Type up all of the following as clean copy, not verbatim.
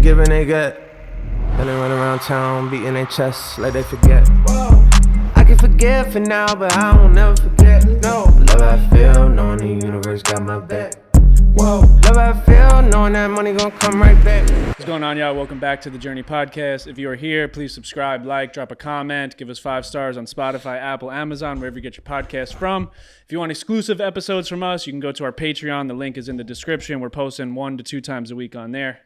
give and they get. Then they run around town beating their chests like they forget. I can forget for now, but I won't never forget. No, love how I feel, knowing the universe got my back. Whoa, love how I feel, knowing that money gon' come right back. What's going on, y'all? Welcome back to the Journey Podcast. If you are here, please subscribe, like, drop a comment, give us 5 stars on Spotify, Apple, Amazon, wherever you get your podcast from. If you want exclusive episodes from us, you can go to our Patreon. The link is in the description. We're posting 1 to 2 times a week on there.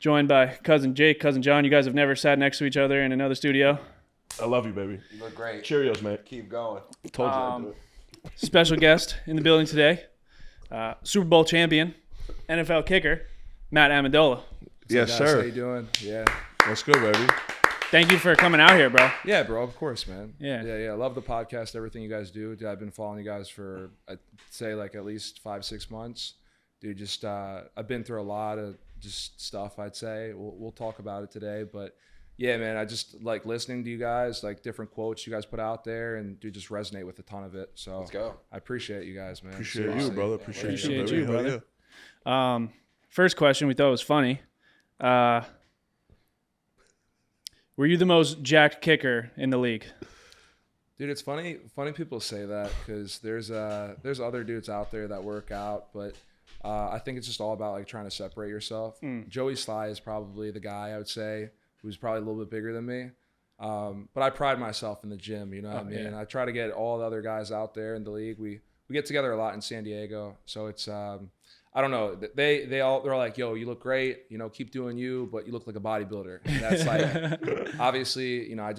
Joined by Cousin Jake, Cousin John. You guys have never sat next to each other in another studio. I love you, baby. You look great. Cheerios, man. Keep going. Told you I'd do it. Special guest in the building today, Super Bowl champion, NFL Kicker Matt Ammendola. Yes, guys, sir. How you doing? Yeah. That's good, baby. Thank you for coming out here, bro. Yeah, bro. Of course, man. Yeah. I love the podcast, everything you guys do. Dude, I've been following you guys for, I'd say, like at least 5-6 months. Dude, just I've been through a lot of just stuff, I'd say. We'll talk about it today. But, yeah, man, I just like listening to you guys, like different quotes you guys put out there, and dude, just resonate with a ton of it. So let's go. I appreciate you guys, man. Appreciate Seriously. you, brother. Appreciate you, you, brother. brother. First question we thought was funny. Were you the most jacked kicker in the league? Dude, it's funny. Funny people say that because there's other dudes out there that work out, but I think it's just all about like trying to separate yourself. Joey Sly is probably the guy I would say who's probably a little bit bigger than me, but I pride myself in the gym. You know what I mean? Yeah. I try to get all the other guys out there in the league. We get together a lot in San Diego, so it's I don't know. They're all like, yo, you look great. You know, keep doing you, but you look like a bodybuilder. And that's like, obviously, you know, I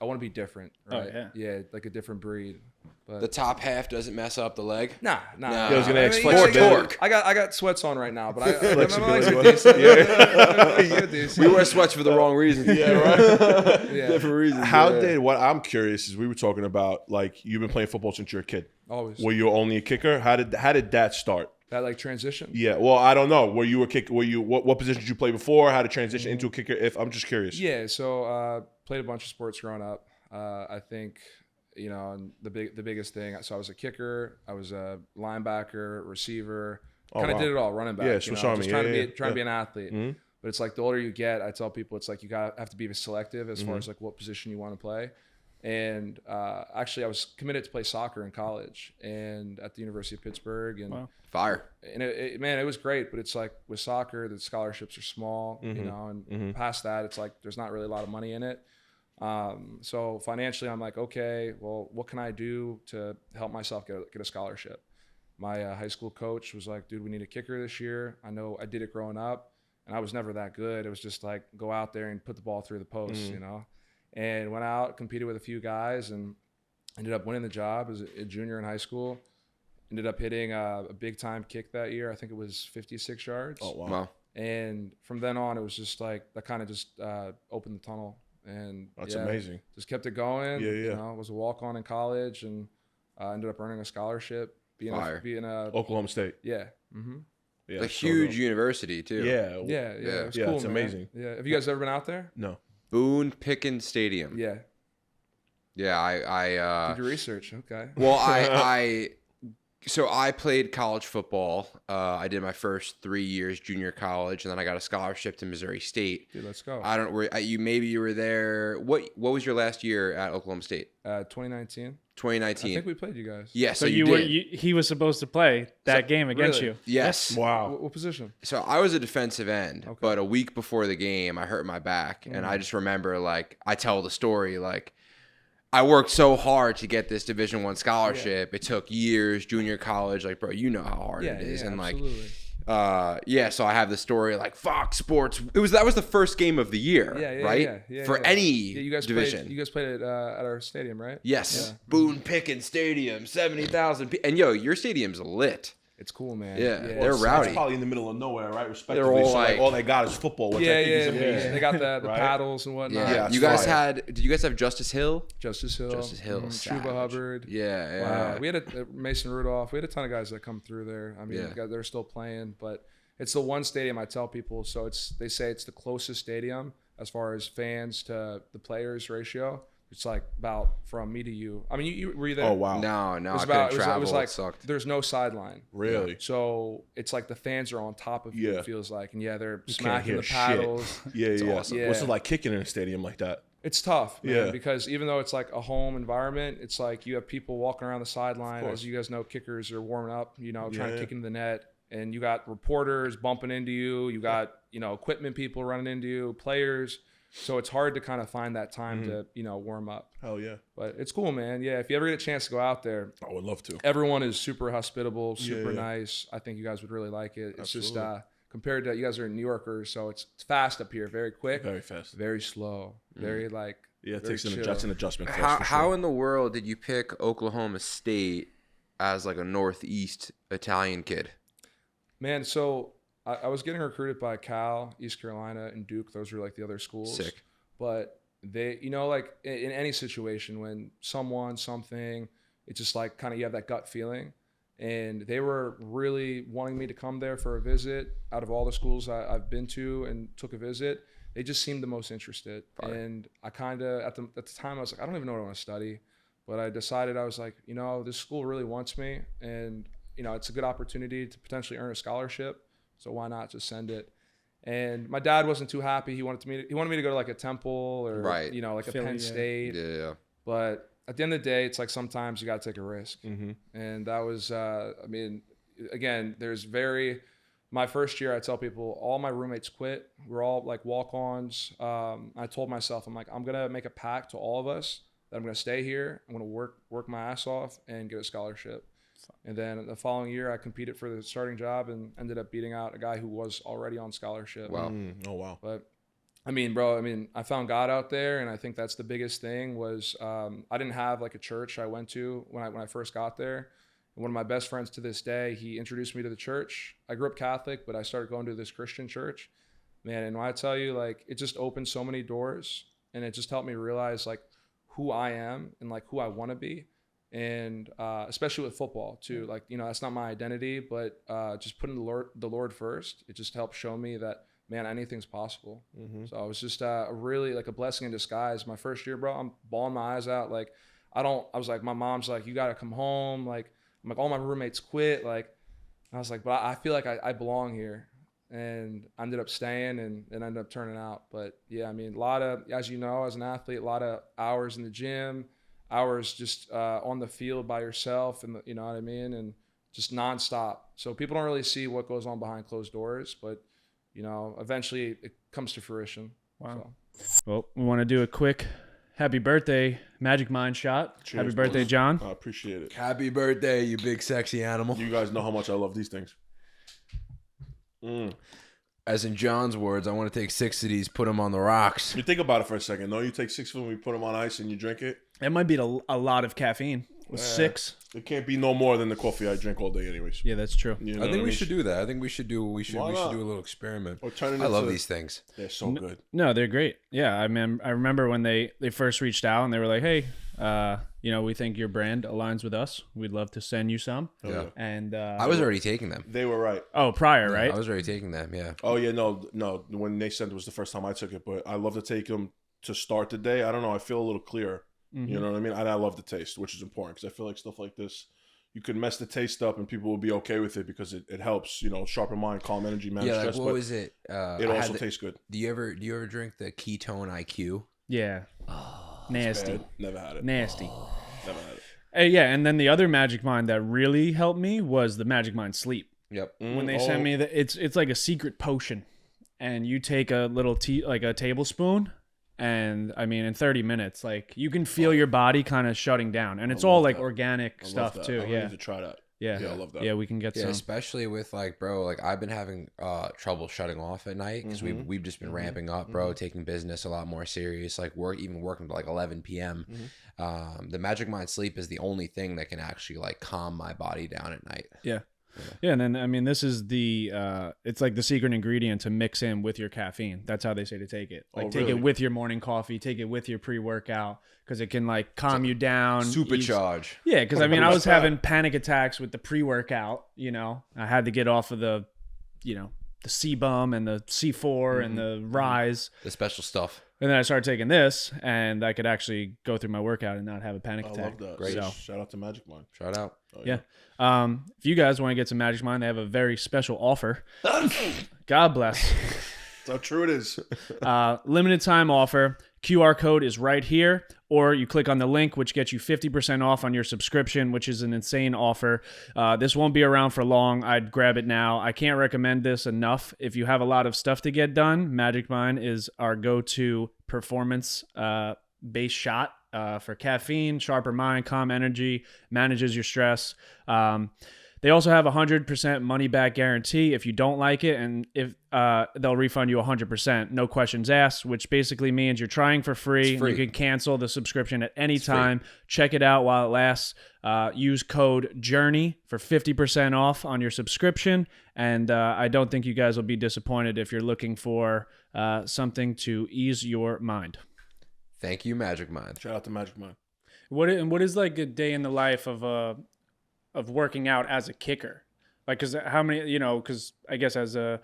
want to be different, right? Oh, yeah, like a different breed. But The top half doesn't mess up the leg. Nah. Yeah, I was gonna ask More torque. I got sweats on right now, but my legs Flexibility. are decent. Yeah, decent. We wear sweats for the wrong reason. Yeah, right? Yeah, Different reasons. What I'm curious is we were talking about, like, you've been playing football since you're a kid. always Were you only a kicker? How did that start? that like transition. Yeah, well, I don't know. Were you a kicker? What position did you play before? How to transition into a kicker? I'm just curious. Yeah, so played a bunch of sports growing up. I think, you know, and the biggest thing. So I was a kicker, I was a linebacker, receiver, kind of did it all, running back. Yeah, you Swiss know, Army. just trying to be an athlete. Mhm. But it's like the older you get, I tell people it's like you have to be selective as far as like what position you want to play. And actually, I was committed to play soccer in college and at the University of Pittsburgh. And Wow. Fire. and it was great, but it's like with soccer, the scholarships are small, you know, and past that, it's like there's not really a lot of money in it. So financially, I'm like, okay, well, what can I do to help myself get a scholarship? My high school coach was like, dude, we need a kicker this year. I know I did it growing up, and I was never that good. It was just like go out there and put the ball through the post, you know. And went out, competed with a few guys, and ended up winning the job as a junior in high school. Ended up hitting a big-time kick that year. I think it was 56 yards. Oh, wow. Wow. And from then on, it was just like that kind of just opened the tunnel. And That's amazing. Just kept it going. Yeah. You know, was a walk-on in college and ended up earning a scholarship. Being a Oklahoma State. yeah. Mm-hmm. Yeah, A so huge dope. university, too. Yeah. Yeah. It was Yeah, cool, it's man. amazing. Yeah. Have you guys ever been out there? No. Boone Pickens Stadium. Yeah. Yeah, I Did your research? Okay. well, so I played college football. I did my first 3 years junior college, and then I got a scholarship to Missouri State. Dude, let's go. I don't. Maybe you were there. What was your last year at Oklahoma State? 2019. 2019. I think we played you guys. Yes. So you you were did. he was supposed to play that game against really? you. Yes. Wow. What position? So I was a defensive end, Okay. but a week before the game, I hurt my back, and I just remember, like, I tell the story, like, I worked so hard to get this Division I scholarship. It took years, junior college, like, bro, you know how hard it is, and absolutely. so I have the story, like, fuck sports. That was the first game of the year, right? For any you guys division. You guys played it at our stadium, right? Yes, Yeah. Boone Pickens Stadium, 70,000 people, and yo, your stadium's lit. It's cool, man. Yeah, they're It's rowdy. probably in the middle of nowhere, right? Respectively. They're all so like- all they got is football, which I think is amazing. They got the Right? paddles and whatnot. Yeah, Yeah, it's you guys fire. did you guys have Justice Hill? Justice Hill. Savage. Chuba Hubbard. Yeah. Wow. We had a Mason Rudolph. We had a ton of guys that come through there. I mean, Yeah. they're still playing, but it's the one stadium I tell people. So they say it's the closest stadium as far as fans to the players ratio. It's like about from me to you. I mean, you were you there? Oh wow. No, It was I couldn't about, travel. it was like, it sucked. there's no sideline. Really? So it's like the fans are on top of you, Yeah. it feels like. And yeah, they're You can't smacking hear the shit. paddles. Yeah. awesome. Yeah. What's it like kicking in a stadium like that? It's tough, man, Yeah. because even though it's like a home environment, it's like you have people walking around the sideline. course. As you guys know, kickers are warming up, you know, trying Yeah. to kick into the net. And you got reporters bumping into you. You got, you know, equipment people running into you, players. So it's hard to kind of find that time to, you know, warm up. Hell yeah. But it's cool, man. Yeah, if you ever get a chance to go out there, I would love to. everyone is super hospitable, super Yeah. nice. I think you guys would really like it. It's just Absolutely. compared to, you guys are New Yorkers, so it's fast up here, very quick, Very fast. very slow, very like Yeah, it very takes an, chill. that's an adjustment. For us, How for how sure. in the world did you pick Oklahoma State as like a Northeast Italian kid? Man, so I was getting recruited by Cal, East Carolina, and Duke. Those were like the other schools. Sick. But they, you know, like in any situation when something, it's just like kind of you have that gut feeling. And they were really wanting me to come there for a visit. Out of all the schools I've been to and took a visit, they just seemed the most interested. Fire. And I kind of, at the time, I was like, I don't even know what I want to study. But I decided, I was like, you know, this school really wants me. And, you know, it's a good opportunity to potentially earn a scholarship. So why not just send it? And my dad wasn't too happy. He wanted me to go to like a Temple or, Right. you know, like Philly, a Penn yeah. State. Yeah. But at the end of the day, it's like sometimes you got to take a risk. Mm-hmm. And that was, I mean, again, my first year, I tell people, all my roommates quit. We're all like walk-ons. I told myself, I'm like, I'm going to make a pact to all of us that I'm going to stay here. I'm going to work my ass off and get a scholarship. And then the following year, I competed for the starting job and ended up beating out a guy who was already on scholarship. Wow. Oh wow. But I mean, bro, I found God out there, and I think that's the biggest thing was I didn't have like a church I went to when I first got there. And one of my best friends to this day, he introduced me to the church. I grew up Catholic, but I started going to this Christian church. Man, and when I tell you, like, it just opened so many doors, and it just helped me realize like who I am and like who I want to be. And especially with football too, like, you know, that's not my identity, but just putting the Lord first, it just helped show me that, man, anything's possible. Mm-hmm. So it was just really like a blessing in disguise. My first year, bro, I'm bawling my eyes out. Like, I was like, my mom's like, you got to come home. Like, I'm like, all my roommates quit. Like, I was like, but I feel like I belong here. And I ended up staying and ended up turning out. But yeah, I mean, a lot of, as you know, as an athlete, a lot of hours in the gym, hours just on the field by yourself, and you know what I mean, and just nonstop. So people don't really see what goes on behind closed doors, but you know, eventually it comes to fruition. Wow. So. Well, we want to do a quick happy birthday Magic Mind shot. Cheers, Happy birthday, boys. John. I appreciate it. Happy birthday, you big sexy animal. You guys know how much I love these things. As in John's words, I want to take 6 of these, put them on the rocks. You think about it for a second. No, you take 6 of them, you put them on ice, and you drink it. That might be a lot of caffeine. With 6. It can't be no more than the coffee I drink all day, anyways. Yeah, that's true. You know I think what we mean? should do that. I think we should do. We should Why not? do a little experiment. Or turn it I love into- these things. They're so good. No, they're great. Yeah, I mean, I remember when they first reached out and they were like, "Hey, you know, we think your brand aligns with us. We'd love to send you some." Oh, Yeah. yeah. And I was already taking them. They were right. prior, right? I was already taking them. Yeah. Oh yeah, no. When they sent it was the first time I took it, but I love to take them to start the day. I don't know. I feel a little clearer. Mm-hmm. You know what I mean? And I love the taste, which is important because I feel like stuff like this, you could mess the taste up and people will be okay with it because it helps. You know, sharpen mind, calm energy, manage Yeah. Like, stress. what but was it? it I had also the- tastes good. Do you ever drink the ketone IQ? Yeah. Nasty. Bad. Never had it. Nasty. Never had it. Yeah, and then the other Magic Mind that really helped me was the Magic Mind Sleep. Yep. When they sent me it's like a secret potion, and you take a little like a tablespoon, and I mean in 30 minutes, like you can feel your body kind of shutting down, and it's all like that. organic I love stuff that. too. I Yeah, need to try that. yeah, Yeah, I love that. Yeah, we can get Yeah, some. especially with like, bro, like I've been having trouble shutting off at night because we've just been ramping up, bro, taking business a lot more serious, like working to like 11 p.m. The Magic Mind Sleep is the only thing that can actually like calm my body down at night. Yeah. Yeah, and then I mean this is the it's like the secret ingredient to mix in with your caffeine. That's how they say to take it. Like take really? it with your morning coffee, take it with your pre-workout because it can like calm you down. Supercharge. Yeah, because I mean I What's was that? having panic attacks with the pre-workout, you know. I had to get off of the, you know, the C-Bum and the C4 and the Rise. The special stuff. And then I started taking this, and I could actually go through my workout and not have a panic I attack. love that. Great. So, shout out to Magic Mind. Shout out. Oh, Yeah. If you guys want to get some Magic Mind, they have a very special offer. God bless. That's how true it is. Limited time offer. QR code is right here, or you click on the link, which gets you 50% off on your subscription, which is an insane offer. This won't be around for long. I'd grab it now. I can't recommend this enough. If you have a lot of stuff to get done, Magic Mind is our go-to performance base shot for caffeine, sharper mind, calm energy, manages your stress. They also have 100% money back guarantee if you don't like it, and if they'll refund you 100%, no questions asked, which basically means you're trying for free. It's free. You can cancel the subscription at any time. Check it out while it lasts. Use code JOURNEY for 50% off on your subscription, and I don't think you guys will be disappointed if you're looking for something to ease your mind. Thank you, Magic Mind. Shout out to Magic Mind. What is like a day in the life of working out as a kicker? Like, cause how many, cause I guess as a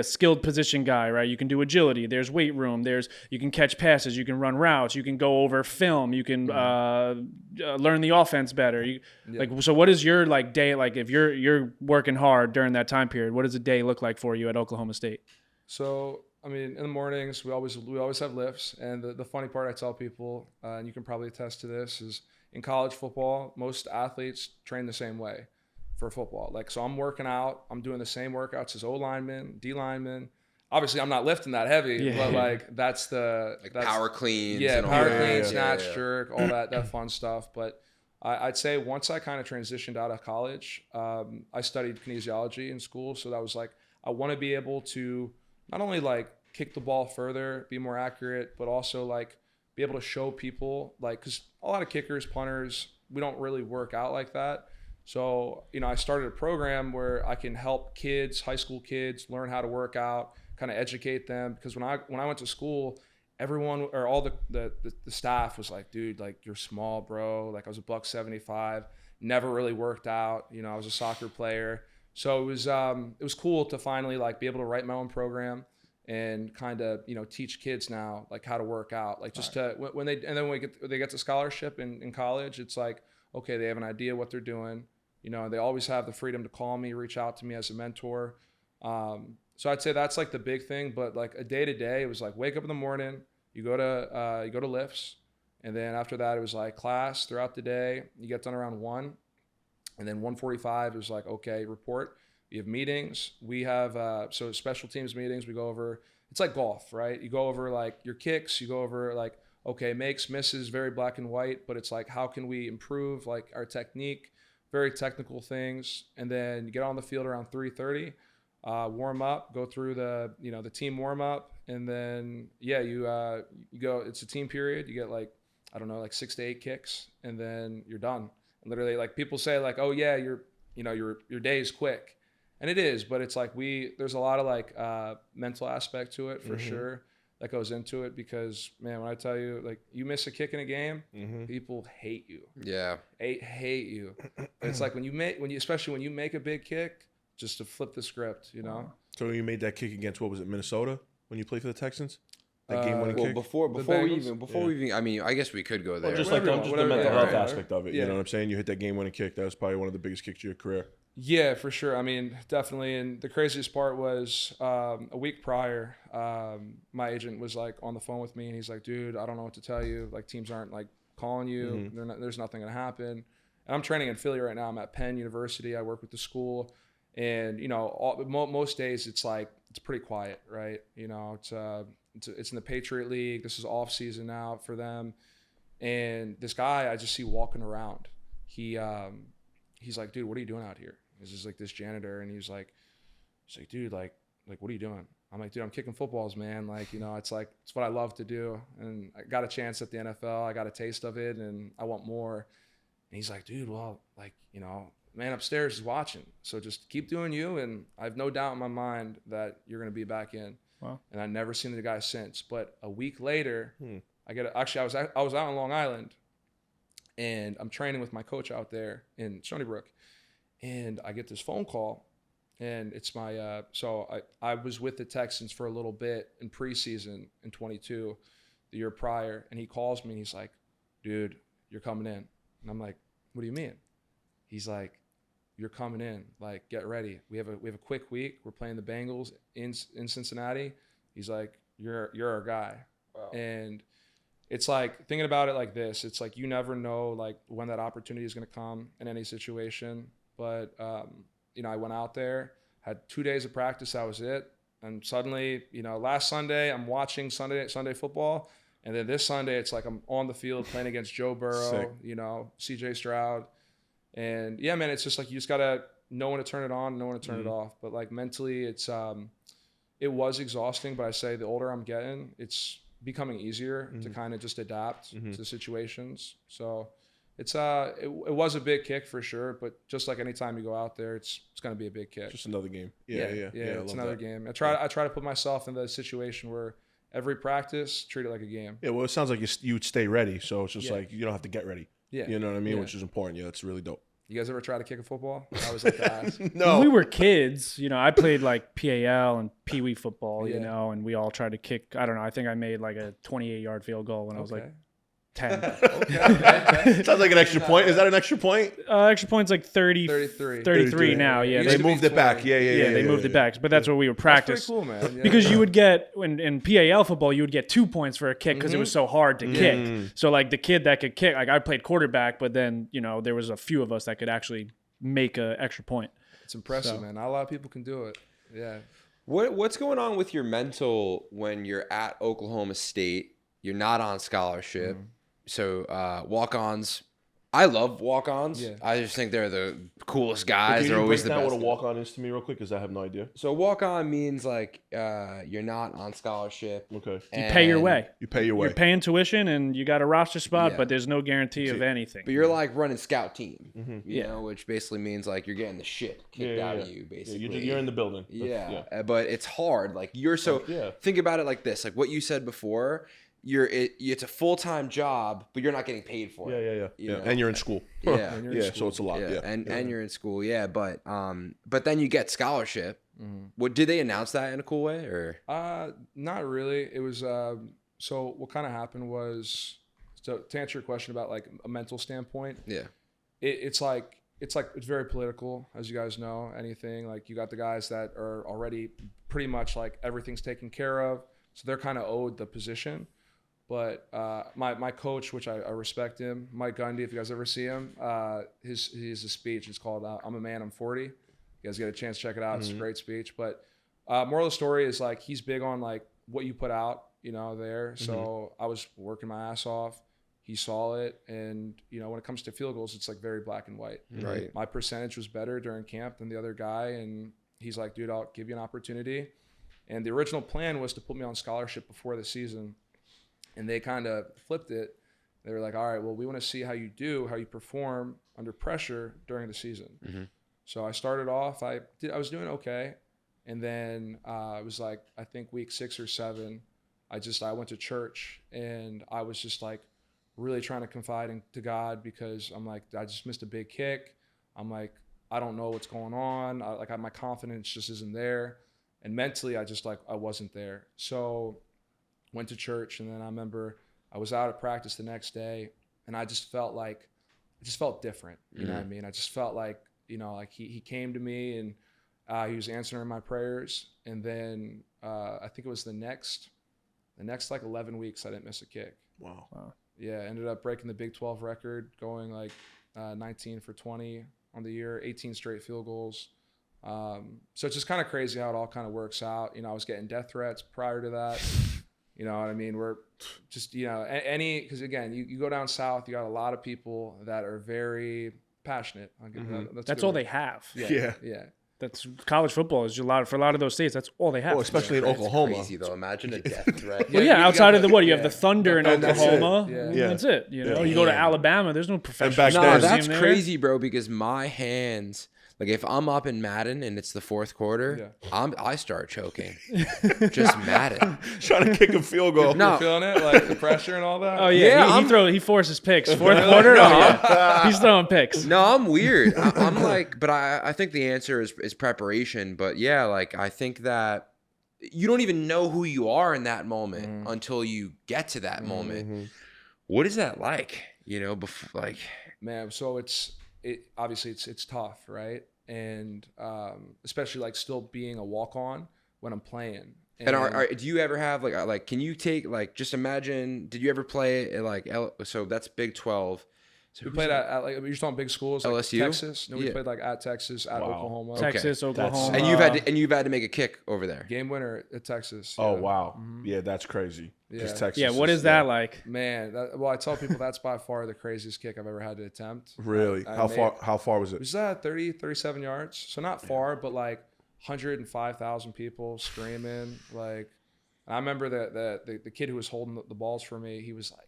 skilled position guy, right? You can do agility. There's weight room. You can catch passes. You can run routes. You can go over film. You can learn the offense better. So what is your like day? Like if you're working hard during that time period, what does a day look like for you at Oklahoma State? So, I mean, in the mornings, we always have lifts. And the funny part I tell people, and you can probably attest to this, is in college football, most athletes train the same way for football. Like, so I'm working out, I'm doing the same workouts as O linemen, D linemen. Obviously, I'm not lifting that heavy, but like that's power cleans. Yeah, and all power that. clean, snatch, jerk, all that fun stuff. But I'd say once I kind of transitioned out of college, I studied kinesiology in school. So that was like, I want to be able to not only like kick the ball further, be more accurate, but also like be able to show people, like, because a lot of kickers, punters, we don't really work out like that. So, I started a program where I can help kids, high school kids, learn how to work out, kind of educate them. Because when I went to school, everyone or all the staff was like, dude, like you're small, bro. Like I was a $175, never really worked out. I was a soccer player. So it was cool to finally like be able to write my own program and kind of teach kids now like how to work out, like just to when they get to scholarship in college, it's like, okay, they have an idea what they're doing, they always have the freedom to call me, reach out to me as a mentor. So I'd say that's like the big thing. But like a day to day, it was like wake up in the morning, you go to lifts, and then after that it was like class throughout the day. You get done around 1, and then 1:45 is like, okay, report. We have meetings. We have so special teams meetings. We go over. It's like golf, right? You go over like your kicks. You go over like, okay, makes, misses, very black and white. But it's like, how can we improve like our technique? Very technical things. And then you get on the field around 3:30. Warm up. Go through the team warm up, and then you go. It's a team period. You get like 6 to 8 kicks, and then you're done. And literally, like people say, like, oh yeah, your day is quick. And it is, but it's like there's a lot of like mental aspect to it for sure that goes into it, because man, when I tell you like you miss a kick in a game, people hate you. Yeah. Hate you. It's like especially when you make a big kick, just to flip the script, So you made that kick against, what was it, Minnesota, when you played for the Texans? That game-winning Well, kick? before we even, I mean, I guess we could go there. Well, just Whatever like you the want, mental whatever. health aspect of it. Yeah. You know what I'm saying? You hit that game-winning kick. That was probably one of the biggest kicks of your career. Yeah, for sure. I mean, definitely. And the craziest part was a week prior, my agent was like on the phone with me, and he's like, dude, I don't know what to tell you. Like teams aren't like calling you. There's nothing going to happen. And I'm training in Philly right now. I'm at Penn University. I work with the school. And, most days it's like, it's pretty quiet, right? It's in the Patriot League. This is off season now for them. And this guy I just see walking around. He's like, dude, what are you doing out here? This is like this janitor. And he's like, dude, like, what are you doing? I'm like, dude, I'm kicking footballs, man. Like, it's what I love to do. And I got a chance at the NFL. I got a taste of it, and I want more. And he's like, dude, well, like, man upstairs is watching. So just keep doing you. And I have no doubt in my mind that you're going to be back in. Wow. And I've never seen the guy since. But a week later, I was out on Long Island, and I'm training with my coach out there in Stony Brook. And I get this phone call, and it's my, I was with the Texans for a little bit in preseason in 22. the year prior, and he calls me and he's like, dude, you're coming in. And I'm like, what do you mean? He's like, you're coming in. Like, get ready. We have a quick week. We're playing the Bengals in Cincinnati. He's like, you're our guy. Wow. And it's like, thinking about it like this, it's like you never know like when that opportunity is going to come in any situation. But, I went out there, had 2 days of practice. That was it. And suddenly, last Sunday, I'm watching Sunday football. And then this Sunday, it's like I'm on the field playing against Joe Burrow, CJ Stroud. And yeah, man, it's just like you just got to know when to turn it on, know when to turn it off. But like mentally, it was exhausting. But I say the older I'm getting, it's becoming easier to kind of just adapt to situations. So it was a big kick for sure. But just like anytime you go out there, it's going to be a big kick. Just another game. Yeah, it's another game. I try to put myself in the situation where every practice, treat it like a game. Yeah, well, it sounds like you'd stay ready. So it's just like you don't have to get ready. Yeah. You know what I mean? Which is important. Yeah, it's really dope. You guys ever try to kick a football? I always like to ask. No. When we were kids, I played like PAL and Pee Wee football, and we all tried to kick. I don't know. I think I made like a 28-yard field goal when I was like 10. Sounds like an extra point. Is that an extra point? Extra point's like 33 now. Yeah, they moved it back. Yeah, they moved it back. But that's what we would practice. That's pretty cool, man. Yeah. Because you would get in PAL football, you would get 2 points for a kick because it was so hard to kick. So like the kid that could kick, like I played quarterback, but then there was a few of us that could actually make an extra point. It's impressive, man. Not a lot of people can do it. Yeah. What's going on with your mental when you're at Oklahoma State? You're not on scholarship. So walk-ons, I love walk-ons. Yeah. I just think they're the coolest guys. They're always the best. Can you break down what a walk-on is to me real quick? Because I have no idea. So walk-on means like you're not on scholarship. Okay. You pay your way. You pay your way. You're paying tuition and you got a roster spot, but there's no guarantee of anything. But you're like running scout team, you know, which basically means like you're getting the shit kicked out of you, basically. You're in the building. But it's hard. Like you're think about it like this, like what you said before. It's a full-time job, but you're not getting paid for it. Yeah. And you're in school. So it's a lot. And you're in school. But then you get scholarship. What did they announce that in a cool way or? Not really. It was so what kind of happened was, so to answer your question about like a mental standpoint. Yeah. It's very political, as you guys know. Anything like you got the guys that are already pretty much like everything's taken care of, so they're kind of owed the position. But my coach, which I respect him, Mike Gundy, if you guys ever see him, he has a speech. It's called "I'm a Man, I'm 40." You guys get a chance to check it out. It's a great speech. But moral of the story is like he's big on like what you put out, there. So I was working my ass off. He saw it, and when it comes to field goals, it's like very black and white. Right. My percentage was better during camp than the other guy, and he's like, "Dude, I'll give you an opportunity." And the original plan was to put me on scholarship before the season. And they kind of flipped it. They were like, all right, well, we want to see how you perform under pressure during the season. So I started off, I was doing okay. And then it was like, I think week 6 or 7, I went to church and I was just like really trying to confide to God because I'm like, I just missed a big kick. I'm like, I don't know what's going on. My confidence just isn't there. And mentally, I wasn't there. So went to church, and then I remember I was out at practice the next day, and I just felt different. You know what I mean? I just felt like, like he came to me, and he was answering my prayers. And then I think it was the next like 11 weeks I didn't miss a kick. Wow. Yeah, ended up breaking the Big 12 record, going like 19 for 20 on the year, 18 straight field goals. So it's just kind of crazy how it all kind of works out. I was getting death threats prior to that. You know what I mean? We're just, because again, you go down south, you got a lot of people that are very passionate. That's all they have. Yeah. That's college football is for a lot of those states. That's all they have. Well, especially in Oklahoma. Crazy though. Imagine a death threat. Well, outside of you have the Thunder in Oklahoma. That's it. You go to Alabama. There's no professional. No, that's crazy, bro. Because my hands. Like if I'm up in Madden and it's the fourth quarter, I start choking. Just Madden. Trying to kick a field goal. No. You're feeling it? Like the pressure and all that? Oh, yeah. He forces picks. Fourth quarter? He's throwing picks. No, I'm weird. I'm like, but I think the answer is preparation. But yeah, like I think that you don't even know who you are in that moment until you get to that moment. What is that like? You know, before, like, man. So obviously it's tough, right? And especially like still being a walk-on when I'm playing. And do you ever have like can you take like just imagine? Did you ever play at like so that's Big 12? So we played at like you're talking big schools like LSU? Texas. No, we played like at Texas, at Oklahoma, Texas, Oklahoma, and you've had to make a kick over there. game winner at Texas. Oh yeah. wow, yeah, that's crazy. Because Yeah. Texas. Yeah, what is that like? Man, well, I tell people that's by far the craziest kick I've ever had to attempt. Really? I How made- far? How far was It it? was 37 yards, so not far, but like 105,000 people screaming. Like, I remember the kid who was holding the balls for me. He's like,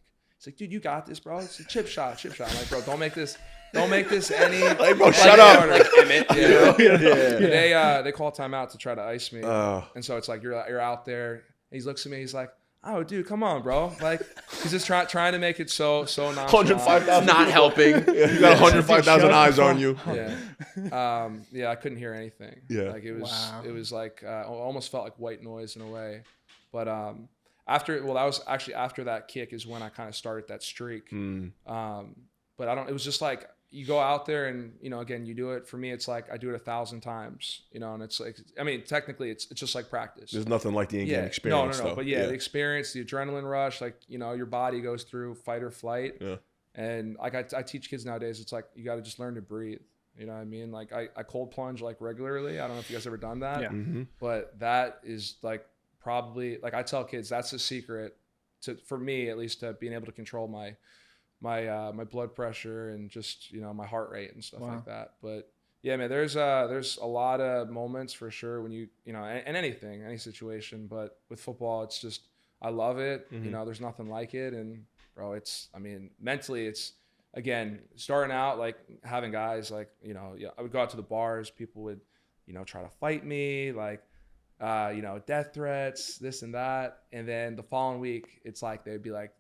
dude, you got this, bro. It's a chip shot. I'm like, bro, don't make this any. Like, bro, shut up. Like Emmett. Yeah. They call timeout to try to ice me, and so it's like you're out there. And he looks at me. He's like, oh, dude, come on, bro. Like, he's just trying to make it so nonchalant. 105,000. Not helping. You got 105,000 eyes on you. Yeah. I couldn't hear anything. Yeah. Like it was like almost felt like white noise in a way. But that was actually after that kick is when I kind of started that streak. But it was just like you go out there and, you know, again, you do it. For me, it's like I do it 1,000 times, you know, and it's like, I mean, technically it's just like practice. There's nothing like the in-game experience. No. But the experience, the adrenaline rush, like, you know, your body goes through fight or flight. Yeah. And like I teach kids nowadays, it's like you got to just learn to breathe. You know what I mean? Like I cold plunge like regularly. I don't know if you guys ever done that. Yeah. But that is like probably, like I tell kids, that's the secret for me at least, to being able to control my blood pressure and just, you know, my heart rate and stuff like that. But yeah, man, there's a lot of moments for sure when you know, and any situation, but with football, it's just, I love it. You know, there's nothing like it. And bro, I mean, mentally it's, again, starting out, like having guys like, you know, I would go out to the bars, people would, you know, try to fight me, like, you know, death threats, this and that. And then the following week, it's like, they'd be like,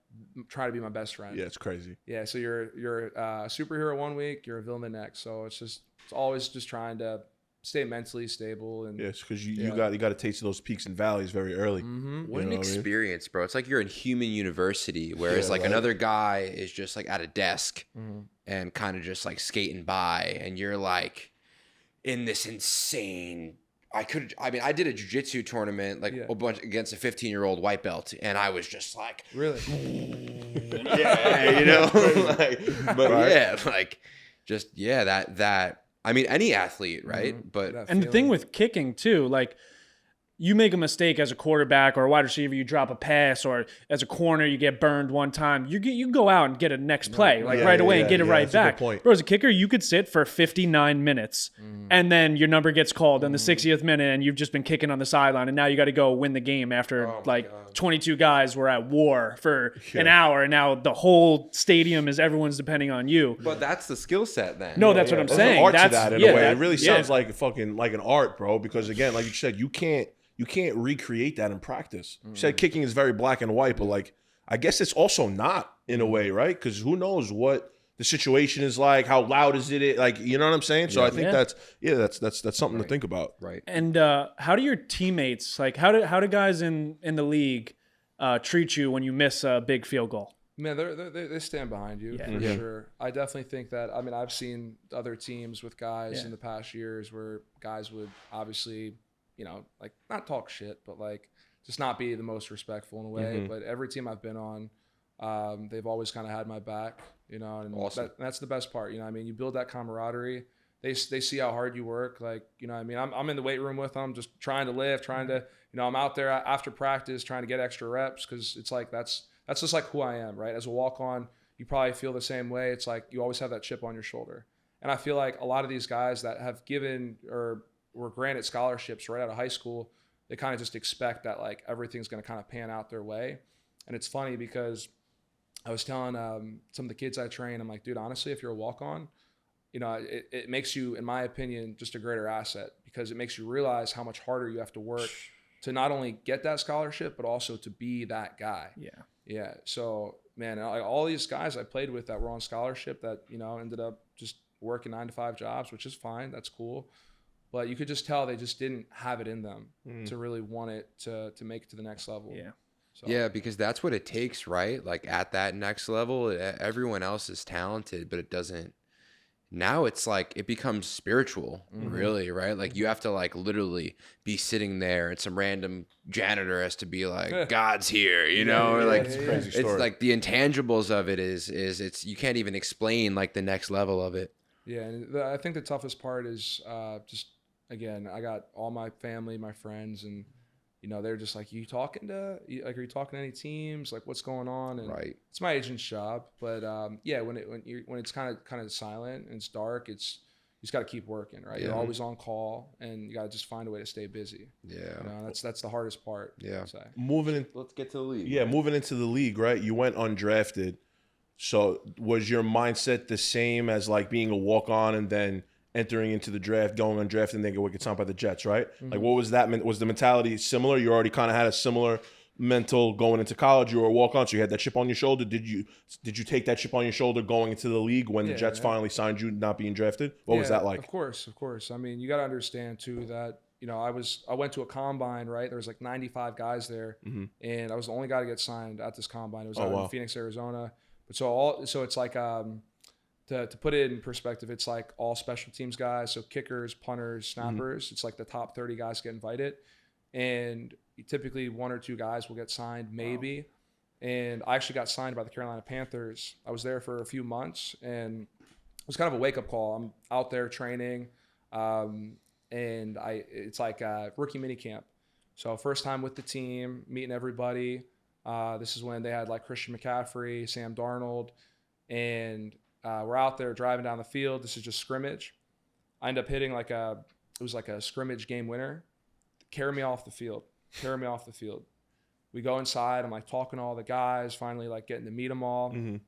try to be my best friend. Yeah, it's crazy. Yeah. So you're a superhero one week, you're a villain the next. So it's always just trying to stay mentally stable. And yes, because you got to taste those peaks and valleys very early. What an experience, bro. It's like you're in human university, whereas another guy is just like at a desk and kind of just like skating by, and you're like in this insane. I did a jiu-jitsu tournament a bunch against a 15-year-old white belt, and I was just like, really, yeah, you know, that. I mean, any athlete, right? But and the thing with kicking too, like, you make a mistake as a quarterback or a wide receiver, you drop a pass, or as a corner, you get burned one time. You go out and get a next play right away and get it right back. Bro, as a kicker, you could sit for 59 minutes and then your number gets called in the 60th minute and you've just been kicking on the sideline, and now you got to go win the game after 22 guys were at war for an hour, and now the whole stadium everyone's depending on you. But that's the skill set then. No, that's what I'm saying. There's an art to that in a way. It really sounds like fucking like an art, bro, because again, like you said, you can't recreate that in practice. You said kicking is very black and white, but like, I guess it's also not in a way, right? Because who knows what the situation is like, how loud is it? Like, you know what I'm saying? So I think that's something to think about. Right. And how do your teammates, like, how do guys in the league treat you when you miss a big field goal? Man, they stand behind you for sure. I definitely think that. I mean, I've seen other teams with guys in the past years where guys would obviously, you know, like not talk shit, but like just not be the most respectful in a way. But every team I've been on, they've always kind of had my back, you know, and awesome. that's the best part. You know what I mean? You build that camaraderie. They see how hard you work. Like, you know what I mean? I'm in the weight room with them, just trying to lift, trying to, you know, I'm out there after practice trying to get extra reps, because it's like that's just like who I am, right? As a walk-on, you probably feel the same way. It's like you always have that chip on your shoulder. And I feel like a lot of these guys that have given or were granted scholarships right out of high school, they kind of just expect that like everything's going to kind of pan out their way. And it's funny because I was telling some of the kids I train, I'm like, dude, honestly, if you're a walk-on, you know, it makes you, in my opinion, just a greater asset, because it makes you realize how much harder you have to work to not only get that scholarship, but also to be that guy. Yeah. So, man, all these guys I played with that were on scholarship that, you know, ended up just working 9-to-5 jobs, which is fine. That's cool. but you could just tell they just didn't have it in them to really want it to make it to the next level. Yeah. So. Yeah, because that's what it takes, right? Like at that next level, everyone else is talented, but it doesn't. Now it's like it becomes spiritual, really, right? Like you have to like literally be sitting there, and some random janitor has to be like, "God's here," you know, or like It's a crazy story. it's like the intangibles of it is it's you can't even explain like the next level of it. Yeah, and I think the toughest part is just again, I got all my family, my friends, and they're just like, are you talking to any teams? Like, what's going on? And Right. it's my agent's job, but yeah, when it's kind of silent and it's dark, you just got to keep working, right? Yeah. You're always on call, and you got to just find a way to stay busy. Yeah. That's the hardest part. Yeah. I'd say. Let's get to the league. Yeah, moving into the league, right? You went undrafted. So was your mindset the same as like being a walk-on and then entering into the draft, going undrafted, and then get signed by the Jets, right? Like, what was that? Was the mentality similar? You already kind of had a similar mental going into college. You were a walk-on, so you had that chip on your shoulder. Did you take that chip on your shoulder going into the league when the Jets finally signed you, not being drafted? What was that like? Of course. I mean, you got to understand too that I went to a combine, right? There was like 95 guys there, and I was the only guy to get signed at this combine. It was out in Phoenix, Arizona. But so it's like to put it in perspective, it's like all special teams guys, so kickers, punters, snappers. It's like the top 30 guys get invited, and typically 1 or 2 guys will get signed, maybe. Wow. And I actually got signed by the Carolina Panthers. I was there for a few months, and it was kind of a wake up call. I'm out there training, and it's like a rookie mini camp. So first time with the team, meeting everybody. This is when they had like Christian McCaffrey, Sam Darnold, and we're out there driving down the field. This is just scrimmage. I end up hitting it was like a scrimmage game winner. Carry me off the field. We go inside. I'm like talking to all the guys, finally like getting to meet them all. And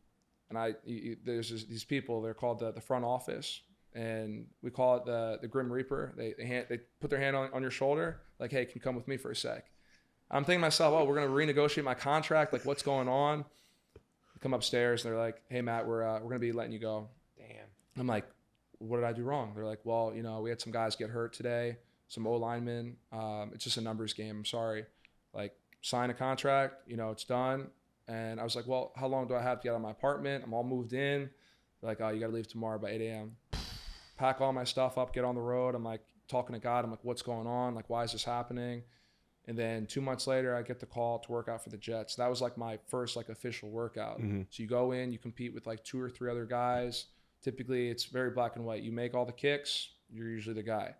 there's these people, they're called the front office, and we call it the Grim Reaper. They put their hand on your shoulder, like, hey, can you come with me for a sec? I'm thinking to myself, oh, we're going to renegotiate my contract. Like, what's going on? Come upstairs and they're like, hey Matt, we're going to be letting you go. Damn. I'm like, what did I do wrong? They're like, well, we had some guys get hurt today, some O linemen. It's just a numbers game. I'm sorry. Like, sign a contract, it's done. And I was like, well, how long do I have to get out of my apartment? I'm all moved in. They're like, oh, you got to leave tomorrow by 8 a.m. Pack all my stuff up, get on the road. I'm like talking to God. I'm like, what's going on? Like, why is this happening? And then 2 months later, I get the call to work out for the Jets. That was like my first like official workout. So you go in, you compete with like 2 or 3 other guys. Typically, it's very black and white. You make all the kicks, you're usually the guy.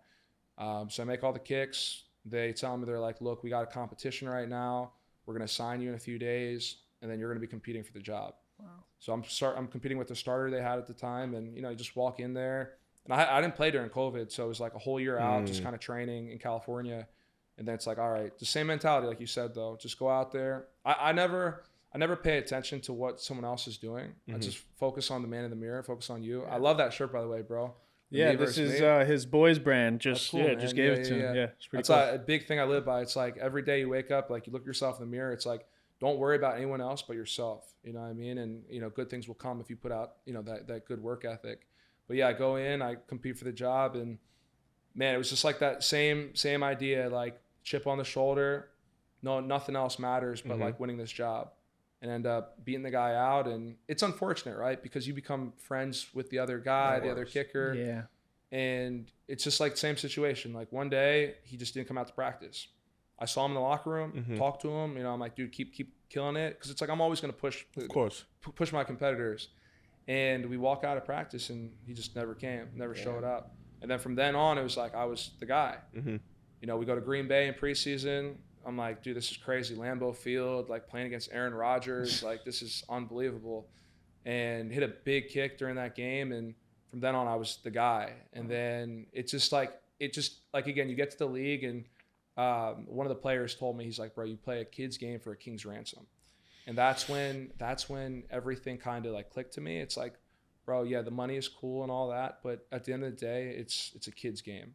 So I make all the kicks. They tell me, they're like, look, we got a competition right now. We're going to sign you in a few days, and then you're going to be competing for the job. Wow. So I'm competing with the starter they had at the time, and you just walk in there. And I didn't play during COVID, so it was like a whole year out, just kind of training in California. And then it's like, all right, the same mentality, like you said, though. Just go out there. I never pay attention to what someone else is doing. I just focus on the man in the mirror, focus on you. I love that shirt, by the way, bro. Yeah, this is his boys brand. Just cool, just gave it to him. Yeah, it's pretty That's cool. a big thing I live by. It's like every day you wake up, like you look yourself in the mirror. It's like, don't worry about anyone else but yourself. You know what I mean? And good things will come if you put out that good work ethic. But yeah, I go in, I compete for the job, and man, it was just like that same idea, like chip on the shoulder. No, nothing else matters but like winning this job, and end up beating the guy out. And it's unfortunate, right? Because you become friends with the other guy, the other kicker. Yeah. And it's just like the same situation. Like one day he just didn't come out to practice. I saw him in the locker room, talked to him. I'm like, dude, keep killing it, because it's like I'm always going to push my competitors. And we walk out of practice, and he just never came, never showed up. And then from then on, it was like I was the guy. We go to Green Bay in preseason. I'm like, dude, this is crazy. Lambeau Field, like playing against Aaron Rodgers, like this is unbelievable. And hit a big kick during that game, and from then on, I was the guy. And then it's just like again, you get to the league, and one of the players told me, he's like, bro, you play a kid's game for a king's ransom. And that's when everything kind of like clicked to me. It's like, bro, yeah, the money is cool and all that, but at the end of the day, it's a kid's game.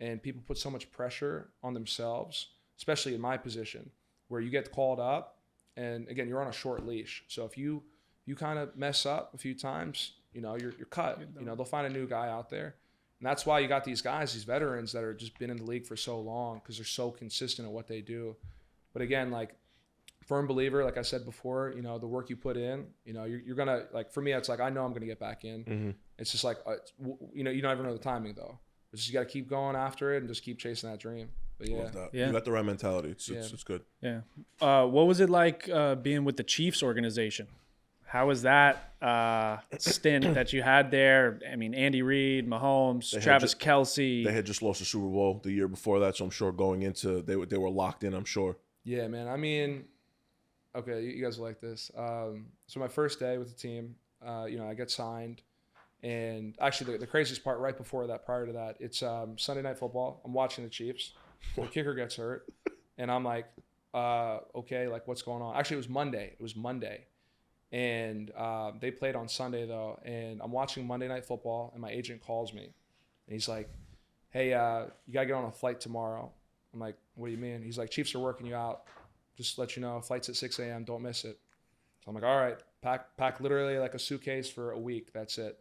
And people put so much pressure on themselves, especially in my position, where you get called up, and again, you're on a short leash. So if you kind of mess up a few times, you're cut. They'll find a new guy out there. And that's why you got these guys, these veterans that are just been in the league for so long because they're so consistent at what they do. But again, like, firm believer, like I said before, you know, the work you put in, you know, you're going to, like, for me, it's like, I know I'm going to get back in. Mm-hmm. It's just like, you know, you never know the timing though. It's just, you got to keep going after it and just keep chasing that dream. But yeah. Love that. You got the right mentality. It's good. Yeah. What was it like being with the Chiefs organization? How was that stint that you had there? I mean, Andy Reid, Mahomes, Travis Kelce. They had just lost the Super Bowl the year before that, so I'm sure going into they were locked in. I'm sure. Yeah, man. I mean, okay, you guys will like this. So my first day with the team, you know, I get signed, and actually the craziest part right before that, prior to that, it's Sunday Night Football. I'm watching the Chiefs. The kicker gets hurt, and I'm like, okay, like what's going on? Actually, it was Monday. And they played on Sunday though, and I'm watching Monday Night Football, and my agent calls me, and he's like, "Hey, you gotta get on a flight tomorrow." I'm like, "What do you mean?" He's like, "Chiefs are working you out. Just to let you know, flight's at 6 a.m. Don't miss it." So I'm like, "All right." Pack literally like a suitcase for a week. That's it.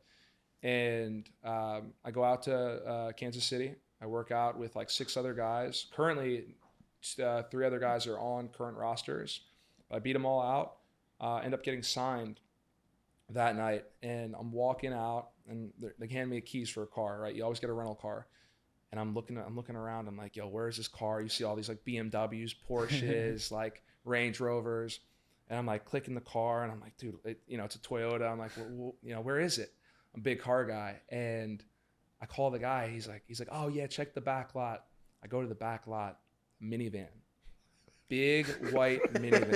And I go out to Kansas City. I work out with like 6 other guys. Currently, 3 other guys are on current rosters. I beat them all out. End up getting signed that night, and I'm walking out, and they hand me keys for a car, right? You always get a rental car, and I'm looking around. I'm like, yo, where's this car? You see all these like BMWs, Porsches, like Range Rovers, and I'm like clicking the car, and I'm like, dude, you know, it's a Toyota. I'm like, well, you know, where is it? I'm a big car guy, and I call the guy. He's like, oh yeah, check the back lot. I go to the back lot, minivan. Big white minivan.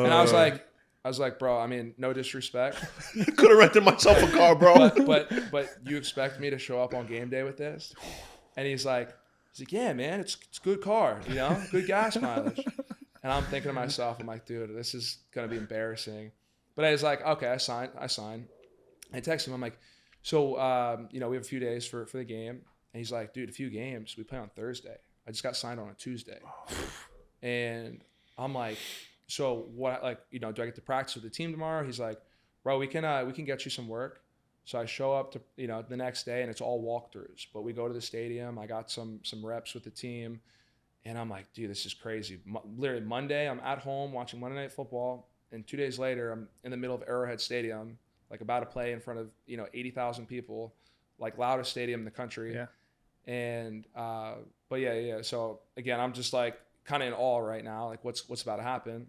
And I was like, bro, I mean, no disrespect. Could have rented myself a car, bro. but you expect me to show up on game day with this? And he's like, yeah, man, it's a good car, you know, good gas mileage. And I'm thinking to myself, I'm like, dude, this is gonna be embarrassing. But I was like, okay, I sign. I text him, I'm like, so you know, we have a few days for the game. And he's like, dude, a few games. We play on Thursday. I just got signed on a Tuesday. And I'm like, so what, like, you know, do I get to practice with the team tomorrow? He's like, bro, we can get you some work. So I show up to, you know, the next day, and it's all walkthroughs, but we go to the stadium. I got some reps with the team, and I'm like, dude, this is crazy. Literally Monday, I'm at home watching Monday Night Football, and 2 days later, I'm in the middle of Arrowhead Stadium, like about to play in front of, you know, 80,000 people, like loudest stadium in the country. Yeah. And, but yeah. So again, I'm just like kind of in awe right now, like what's about to happen.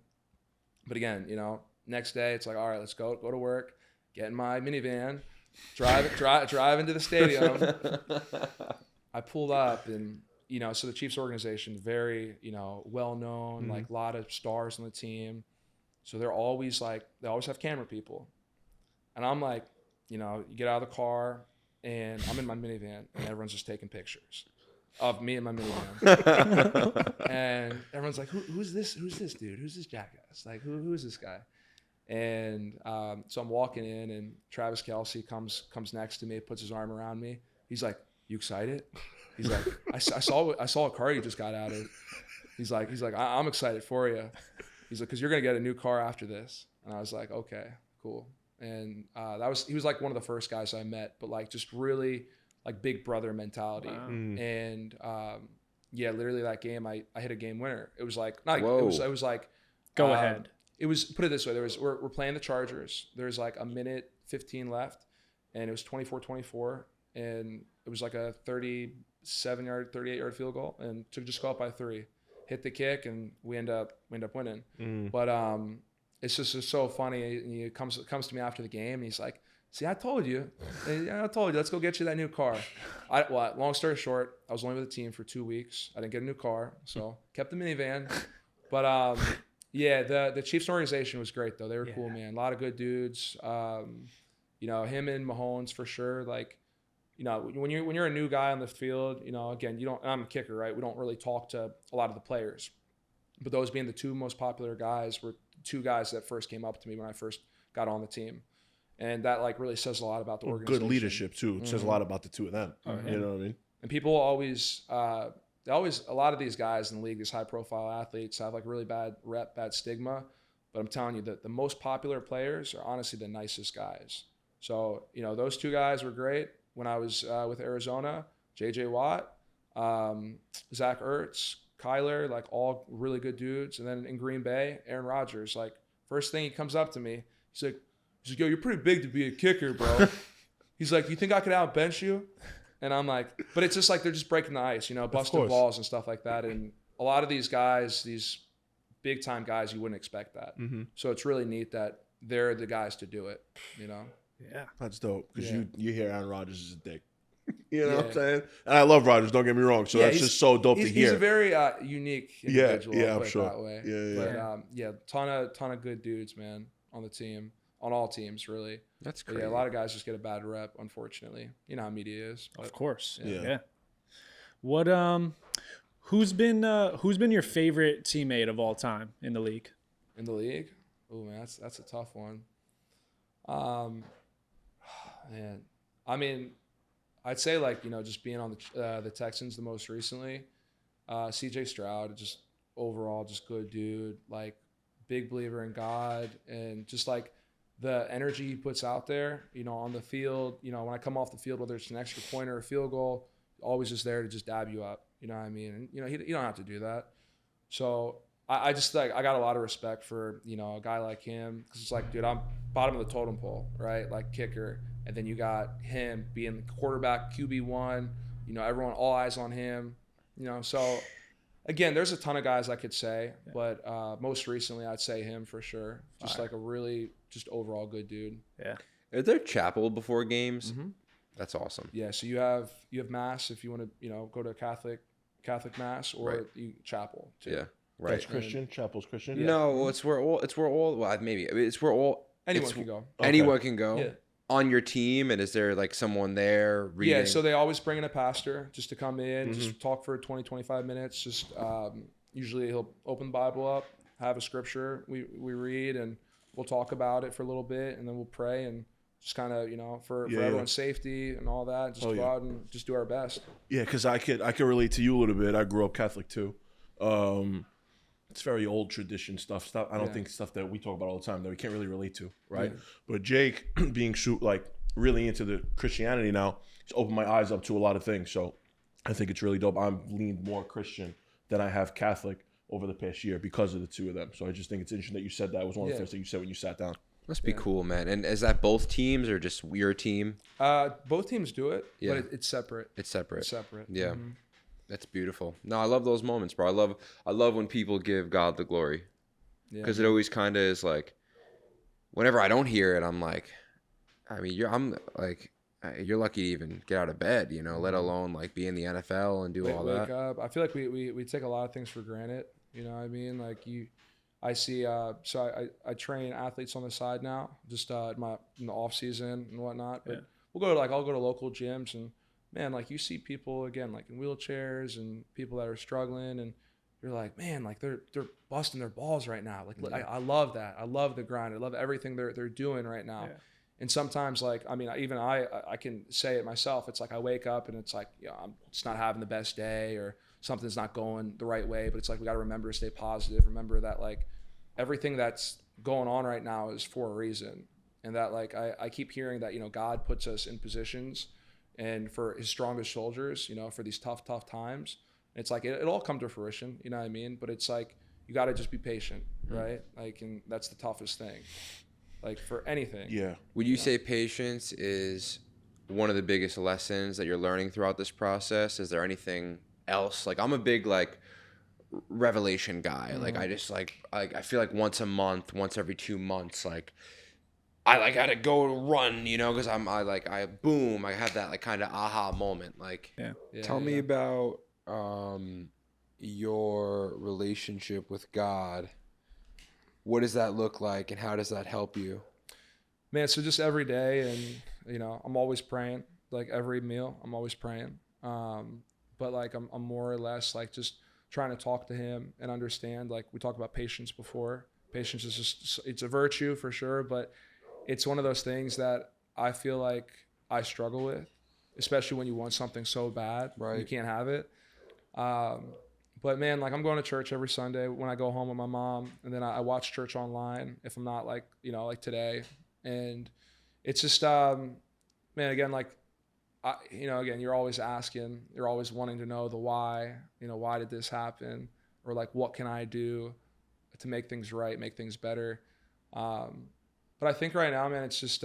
But again, you know, next day it's like, all right, let's go to work, get in my minivan, drive into the stadium. I pulled up, and, you know, so the Chiefs organization, very, you know, well-known, like a lot of stars on the team. So they always have camera people. And I'm like, you know, you get out of the car, and I'm in my minivan, and everyone's just taking pictures of me in my minivan. And everyone's like, who's this dude? Who's this jackass? Like, who is this guy? And so I'm walking in, and Travis Kelce comes next to me, puts his arm around me. He's like, you excited? He's like, I saw a car you just got out of. He's like, I'm excited for you. He's like, because you're going to get a new car after this. And I was like, okay, cool. And he was like one of the first guys I met, but like just really like big brother mentality. Wow. And yeah, literally that game, I hit a game winner. It was like, it was like, go ahead. It was, put it this way, we're playing the Chargers. There's like a minute 15 left, and it was 24-24, and it was like a 38 yard field goal, and to just go up by 3, hit the kick, and we end up winning. But it's just so funny. And he comes to me after the game, and he's like, see, I told you, let's go get you that new car. Long story short, I was only with the team for 2 weeks. I didn't get a new car, so kept the minivan. But yeah, the Chiefs organization was great though. They were cool, man. A lot of good dudes. You know, him and Mahomes for sure. Like, you know, when you're a new guy on the field, you know, again, I'm a kicker, right? We don't really talk to a lot of the players, but those being the 2 most popular guys were 2 guys that first came up to me when I first got on the team. And that like really says a lot about the organization. Good leadership too. It says a lot about the 2 of them. You know what I mean? And people always, a lot of these guys in the league, these high profile athletes have like really bad rep, bad stigma. But I'm telling you that the most popular players are honestly the nicest guys. So, you know, those two guys were great. When I was with Arizona, J.J. Watt, Zach Ertz, Kyler, like all really good dudes. And then in Green Bay, Aaron Rodgers, like first thing he comes up to me, he's like, yo, you're pretty big to be a kicker, bro. He's like, you think I could outbench you? And I'm like, but it's just like they're just breaking the ice, you know, busting balls and stuff like that. And a lot of these guys, these big time guys, you wouldn't expect that. So it's really neat that they're the guys to do it, you know? Yeah. That's dope because you hear Aaron Rodgers is a dick. You know what I'm saying? And I love Rodgers, don't get me wrong. So that's just so dope to hear. He's a very unique individual. Yeah, I'm put it sure. That way. But ton of good dudes, man, on the team, on all teams, really. That's But crazy. yeah, a lot of guys just get a bad rep, unfortunately. You know how media is. But, Of course. Yeah. What who's been your favorite teammate of all time in the league? in the league, oh man, that's a tough one. Man, I mean, I'd say like, you know, just being on the Texans the most recently, CJ Stroud, just overall just good dude, like big believer in God, and just like the energy he puts out there, you know, on the field, you know, when I come off the field, whether it's an extra point or a field goal, always just there to just dab you up, you know what I mean? And, you know, you don't have to do that. So I just like, I got a lot of respect for, you know, a guy like him, because it's like, dude, I'm bottom of the totem pole, right? Like kicker. And then you got him being the quarterback, QB1, you know, everyone, all eyes on him, you know. So again, there's a ton of guys I could say, but most recently I'd say him for sure. Just like a really just overall good dude. Yeah. Is there chapel before games? Mm-hmm. That's awesome. Yeah, so you have mass if you want to, you know, go to Catholic mass, or Right. chapel too. Yeah. Right. That's Christian. Chapel's Christian. No, it's where all. Well, maybe it's where all. Anyone can go. Anyone can go. Yeah. On your team, and is there like someone there reading? Yeah, so they always bring in a pastor just to come in, just talk for 20, 25 minutes. Just usually he'll open the Bible up, have a scripture we read, and we'll talk about it for a little bit, and then we'll pray and just kind of, you know, for everyone's safety and all that, just go out and just do our best. Yeah, because I could relate to you a little bit. I grew up Catholic too. It's very old tradition stuff. I don't think stuff that we talk about all the time that we can't really relate to, right? Yeah. But Jake, being like really into the Christianity now, it's opened my eyes up to a lot of things. So I think it's really dope. I'm leaned more Christian than I have Catholic over the past year because of the two of them. So I just think it's interesting that you said that. It was one of the first things you said when you sat down. Must be cool, man. And is that both teams or just your team? Both teams do it, Yeah. but it's separate. It's separate. It's separate. Yeah. That's beautiful. No, I love those moments, bro. I love when people give God the glory, because it always kind of is like, whenever I don't hear it, I'm like, I mean, you're lucky to even get out of bed, you know, let alone like be in the NFL and do all that. Wake up. I feel like we take a lot of things for granted. You know what I mean? Like I see. So I train athletes on the side now, just in the off season and whatnot. But I'll go to local gyms, and man, like you see people again, like in wheelchairs and people that are struggling, and you're like, man, like they're busting their balls right now. Like I love that. I love the grind. I love everything they're doing right now. Yeah. And sometimes, like, I mean, even I can say it myself. It's like I wake up and it's like, you know, I'm just not having the best day, or something's not going the right way. But it's like we got to remember to stay positive. Remember that like everything that's going on right now is for a reason, and that like I keep hearing that, you know, God puts us in positions and for his strongest soldiers, you know, for these tough times. It's like it all come to fruition, you know what I mean? But it's like you got to just be patient, right? Like, and that's the toughest thing, like for anything. Yeah. Would you say patience is one of the biggest lessons that you're learning throughout this process? Is there anything else? Like, I'm a big like revelation guy. Like I just like I feel like once a month, once every 2 months, like I like had to go run, you know, because I have that like kind of aha moment. Like, tell me about your relationship with God. What does that look like, and how does that help you? Man, so just every day, and you know, I'm always praying. Like every meal, I'm always praying. But like I'm more or less like just trying to talk to him and understand. Like we talked about patience before. Patience is just, it's a virtue for sure, but it's one of those things that I feel like I struggle with, especially when you want something so bad, right? You can't have it. But man, like I'm going to church every Sunday when I go home with my mom, and then I watch church online if I'm not like, you know, like today. And it's just, man, again, like, again, you're always asking, you're always wanting to know the why, why did this happen? Or like, what can I do to make things right, make things better? But I think right now, man, it's just,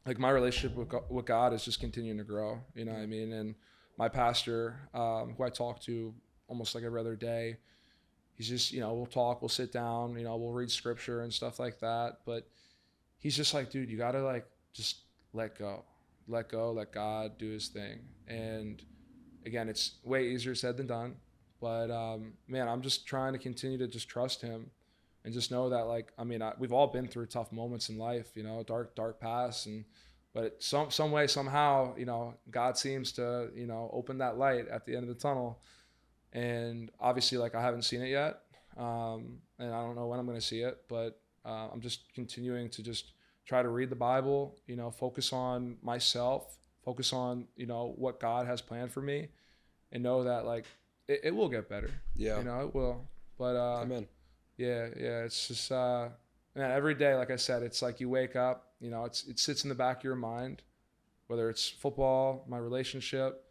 like my relationship with God is just continuing to grow, you know what I mean? And my pastor, who I talk to almost like every other day, he's just, we'll talk, we'll sit down, we'll read scripture and stuff like that. But he's just like, dude, you got to like, just let go, let God do his thing. And again, it's way easier said than done. But man, I'm just trying to continue to just trust him and just know that, like, I mean, we've all been through tough moments in life, dark past. But some way, somehow, God seems to, open that light at the end of the tunnel. And obviously, like, I haven't seen it yet. And I don't know when I'm going to see it, but I'm just continuing to just try to read the Bible, focus on myself, focus on, what God has planned for me, and know that, like, it will get better. Yeah. It will. But Amen. Yeah, it's just man, every day, like I said, it's like you wake up, it sits in the back of your mind, whether it's football, my relationship,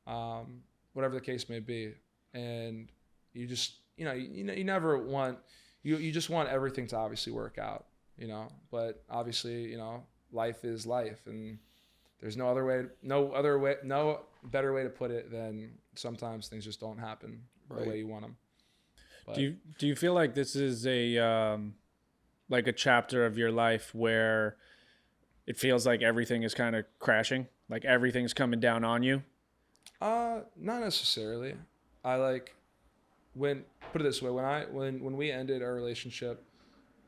whatever the case may be. And you just, you never want, you just want everything to obviously work out, but obviously, life is life, and there's no better way to put it than sometimes things just don't happen the way you want them. But Do you feel like this is a like a chapter of your life where it feels like everything is kind of crashing, like everything's coming down on you? Not necessarily. Put it this way, when we ended our relationship,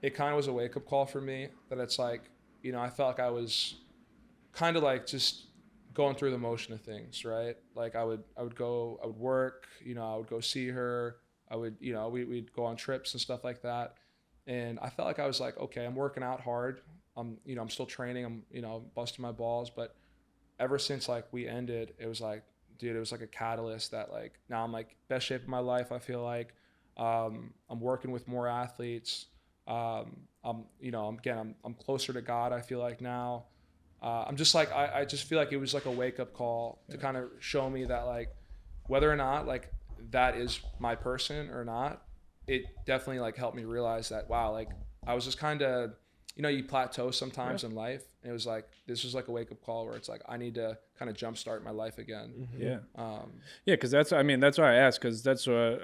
it kind of was a wake up call for me that it's like, I felt like I was kind of like just going through the motion of things, right? Like I would work, I would go see her. We'd go on trips and stuff like that. And I felt like I was like, okay, I'm working out hard. I'm still training. I'm, busting my balls. But ever since like we ended, it was like, dude, it was like a catalyst that like, now I'm like best shape of my life. I feel like, I'm working with more athletes. I'm closer to God. I feel like now, I'm just like, I just feel like it was like a wake up call to kind of show me that like, whether or not like that is my person or not, it definitely like helped me realize that, wow, like I was just kind of, you plateau sometimes in life. And it was like, this was like a wake up call where it's like, I need to kind of jumpstart my life again. Mm-hmm. Yeah. Cause that's why I asked. Cause that's what,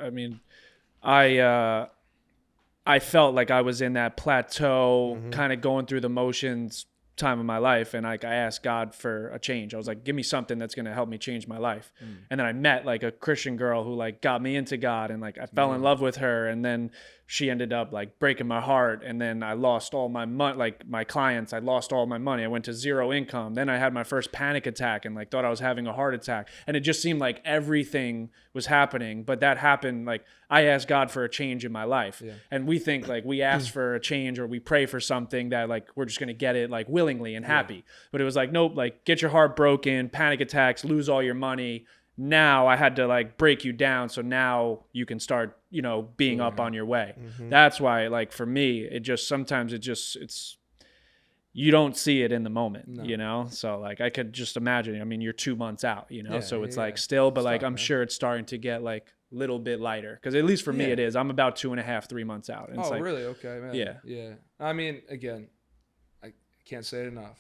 I felt like I was in that plateau, kind of going through the motions time of my life, and like I asked God for a change. I was like, give me something that's going to help me change my life. And then I met like a Christian girl who like got me into God, and like I fell in love with her, and then she ended up like breaking my heart, and then I lost all my money, like my clients, I lost all my money. I went to zero income. Then I had my first panic attack and like thought I was having a heart attack, and it just seemed like everything was happening. But that happened, like I asked God for a change in my life. And we think like we ask for a change or we pray for something that like we're just going to get it like willingly and happy. But it was like, nope, like get your heart broken, panic attacks, lose all your money. Now I had to like break you down, so now you can start, being up on your way. That's why, like for me, it just sometimes it's you don't see it in the moment, So like I could just imagine. I mean, you're 2 months out, so it's like still, but like I'm sure it's starting to get like a little bit lighter, because at least for me it is. I'm about 2.5, 3 months out. And it's like, really? Okay, man. Yeah. I mean, again, I can't say it enough.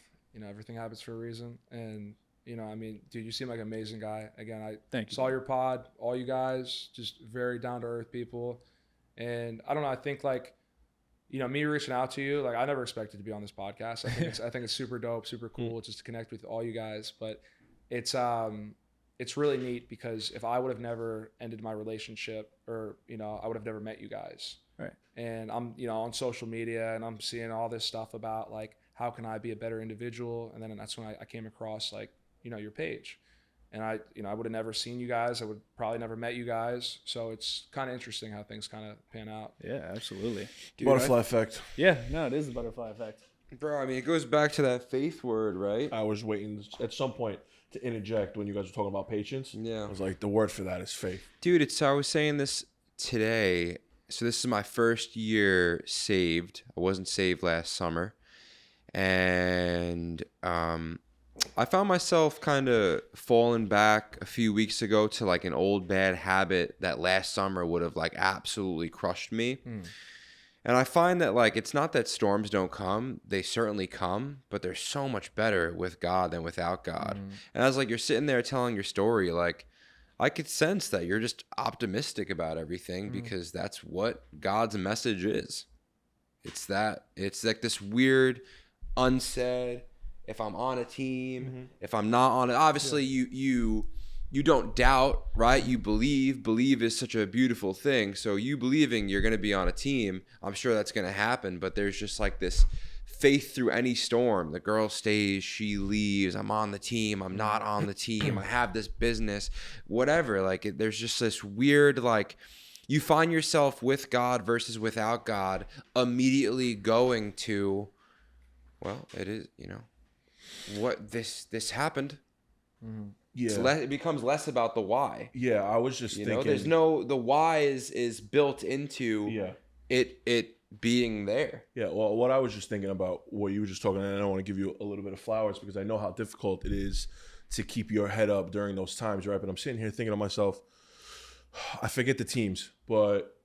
Everything happens for a reason, and. I mean, dude, you seem like an amazing guy. Again, I saw your pod, all you guys, just very down to earth people. And I don't know, I think like, me reaching out to you, like I never expected to be on this podcast. I think it's super dope, super cool just to connect with all you guys. But it's really neat, because if I would have never ended my relationship, or, I would have never met you guys. Right. And I'm, on social media, and I'm seeing all this stuff about like, how can I be a better individual? And then that's when I came across like, your page, and I would have never seen you guys. I would probably never met you guys. So it's kind of interesting how things kind of pan out. Yeah, absolutely. Dude, butterfly effect. Yeah, no, it is the butterfly effect. Bro, I mean, it goes back to that faith word, right? I was waiting at some point to interject when you guys were talking about patience. Yeah. I was like, the word for that is faith. Dude, I was saying this today. So this is my first year saved. I wasn't saved last summer. And I found myself kind of falling back a few weeks ago to like an old bad habit that last summer would have like absolutely crushed me. And I find that like it's not that storms don't come, they certainly come, but they're so much better with God than without God. And I was like, you're sitting there telling your story, like I could sense that you're just optimistic about everything because that's what God's message is. It's like this weird unsaid, if I'm on a team, if I'm not on it, obviously you don't doubt, right? You believe is such a beautiful thing. So you believing you're going to be on a team, I'm sure that's going to happen, but there's just like this faith through any storm. The girl stays, she leaves, I'm on the team, I'm not on the team, I have this business, whatever. Like there's just this weird, like you find yourself with God versus without God immediately going to, well, it is, what this happened. Yeah. It becomes less about the why. Yeah, I was just thinking. There's the why is built into it being there. Yeah, well, what I was just thinking about what you were just talking, and I don't want to give you a little bit of flowers because I know how difficult it is to keep your head up during those times, right? But I'm sitting here thinking to myself, I forget the teams, but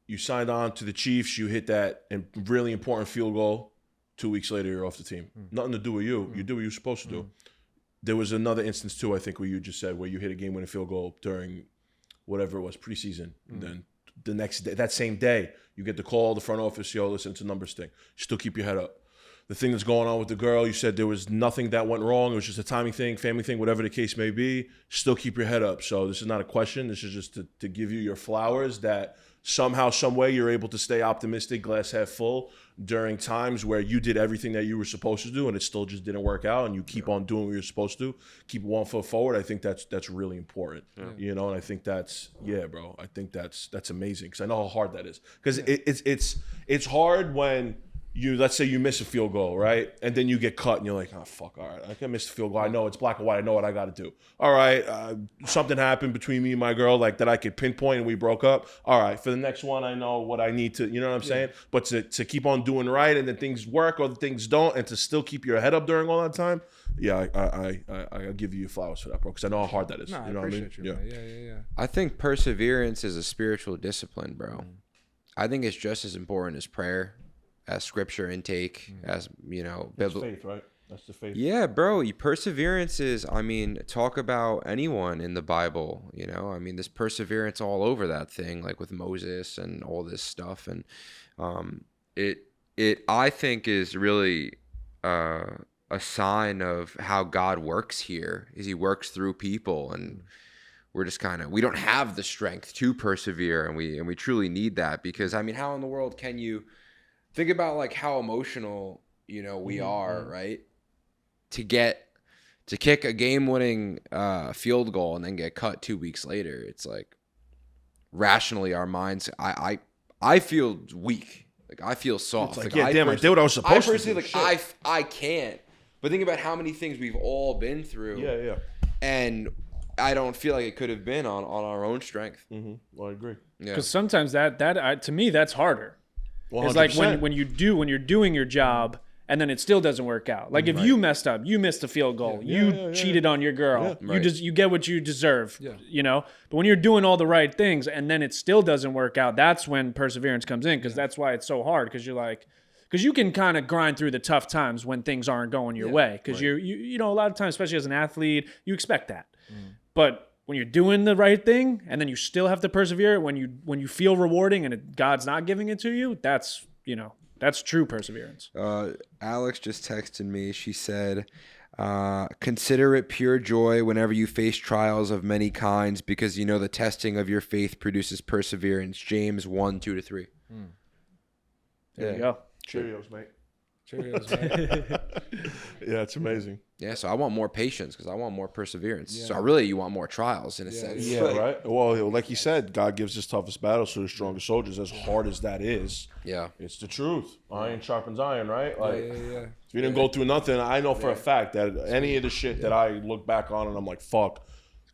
you signed on to the Chiefs, you hit that really important field goal. 2 weeks later, you're off the team. Nothing to do with you. You do what you're supposed to do. There was another instance too, I think, where you just said where you hit a game-winning field goal during whatever it was, preseason. And then the next day, that same day, you get the call, the front office, yo, listen, it's a numbers thing. Still keep your head up. The thing that's going on with the girl, you said there was nothing that went wrong. It was just a timing thing, family thing, whatever the case may be. Still keep your head up. So this is not a question. This is just to give you your flowers that somehow, some way, you're able to stay optimistic, glass half full during times where you did everything that you were supposed to do and it still just didn't work out, and you keep on doing what you're supposed to. Keep one foot forward. I think that's really important. And I think that's bro. I think that's amazing because I know how hard that is. Because it's hard when let's say you miss a field goal, right? And then you get cut and you're like, oh, fuck, all right, I can miss the field goal. I know it's black and white. I know what I got to do. All right, something happened between me and my girl like that I could pinpoint and we broke up. All right, for the next one, I know what I need to, you know what I'm saying? But to keep on doing right and then things work or things don't and to still keep your head up during all that time, I give you flowers for that, bro, because I know how hard that is. No, you know I appreciate what I mean? you, yeah. I think perseverance is a spiritual discipline, bro. I think it's just as important as prayer, as scripture intake, as That's faith, right? That's the faith. Yeah, bro. Perseverance is, talk about anyone in the Bible, there's perseverance all over that thing, like with Moses and all this stuff. And it I think is really a sign of how God works here, is he works through people, and we're just we don't have the strength to persevere, and we truly need that, because how in the world can you think about like how emotional, we are, right? To kick a game-winning field goal and then get cut 2 weeks later. It's like rationally our minds, I feel weak. Like I feel soft. It's like I did what I was supposed to do. I can't. But think about how many things we've all been through. Yeah. And I don't feel like it could have been on our own strength. Well, I agree. Yeah. Because sometimes that to me that's harder. 100%. It's like when you're doing your job and then it still doesn't work out. Like if you messed up, you missed a field goal, you cheated on your girl, you get what you deserve, But when you're doing all the right things and then it still doesn't work out, that's when perseverance comes in, because that's why it's so hard, because you can kind of grind through the tough times when things aren't going your way, because you a lot of times, especially as an athlete, you expect that. But when you're doing the right thing and then you still have to persevere, when you feel rewarding and God's not giving it to you, that's true perseverance. Alex just texted me. She said, consider it pure joy whenever you face trials of many kinds, because the testing of your faith produces perseverance. James 1:2-3. There you go. Cheerios, mate. Cheerios, man. Yeah, it's amazing. Yeah, so I want more patience because I want more perseverance. Yeah. So you want more trials in a sense. Yeah, right. Well, like you said, God gives his toughest battles to the strongest soldiers. As hard as that is, it's the truth. Iron sharpens iron, right? Like, if you didn't go through nothing, I know for a fact that any of the shit that I look back on and I'm like, fuck,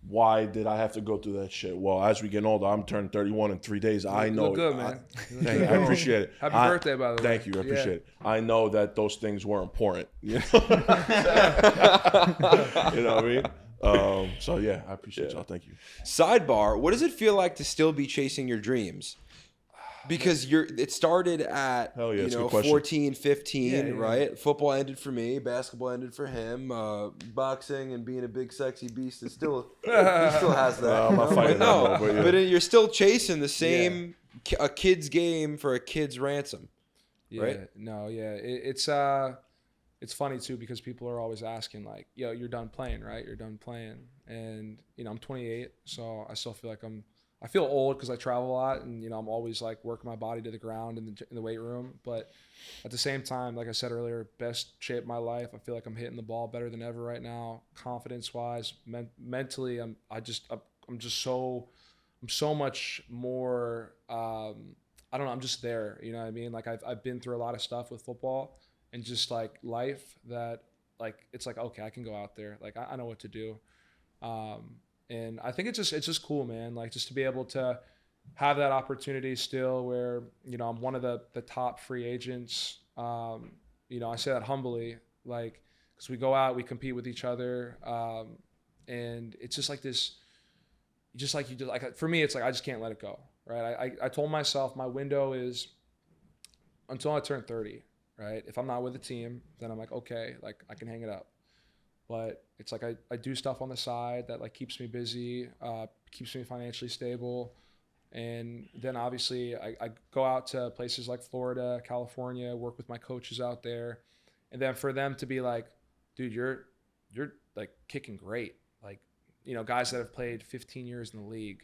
why did I have to go through that shit? Well, as we get older, I'm turning 31 in 3 days. I know. Look good, man. Thank you. I appreciate it. Happy birthday, by the way. Thank you. I appreciate it. I know that those things were important. You know, you know what I mean? So yeah, I appreciate y'all. Thank you. Sidebar, what does it feel like to still be chasing your dreams? Because it started at Hell yeah, you it's a know good question. 14, 15, Yeah. right? Football ended for me, basketball ended for him, boxing and being a big sexy beast is still he still has that. I'm not fighting that no, no, but yeah. but you're still chasing the same a kid's game for a kid's ransom. Yeah, Right? no, yeah. It's funny too because people are always asking like, yo, you're done playing, right? You're done playing. And, you know, I'm 28, so I still feel like I feel old because I travel a lot and, you know, I'm always like working my body to the ground in the weight room. But at the same time, like I said earlier, best shape of my life. I feel like I'm hitting the ball better than ever right now. Confidence wise, mentally, I'm so much more, I don't know. I'm just there. You know what I mean? Like I've been through a lot of stuff with football and just like life that like, it's like, okay, I can go out there. Like I know what to do. And I think it's just cool, man. Like just to be able to have that opportunity still where, you know, I'm one of the top free agents. You know, I say that humbly, like, cause we go out, we compete with each other. And it's just like this, just like you did, like, for me, it's like, I just can't let it go. Right. I told myself my window is until I turn 30, right? If I'm not with the team, then I'm like, okay, like I can hang it up. But it's like I do stuff on the side that like keeps me busy, keeps me financially stable. And then obviously I go out to places like Florida, California, work with my coaches out there. And then for them to be like, dude, you're like kicking great. Like, you know, guys that have played 15 years in the league.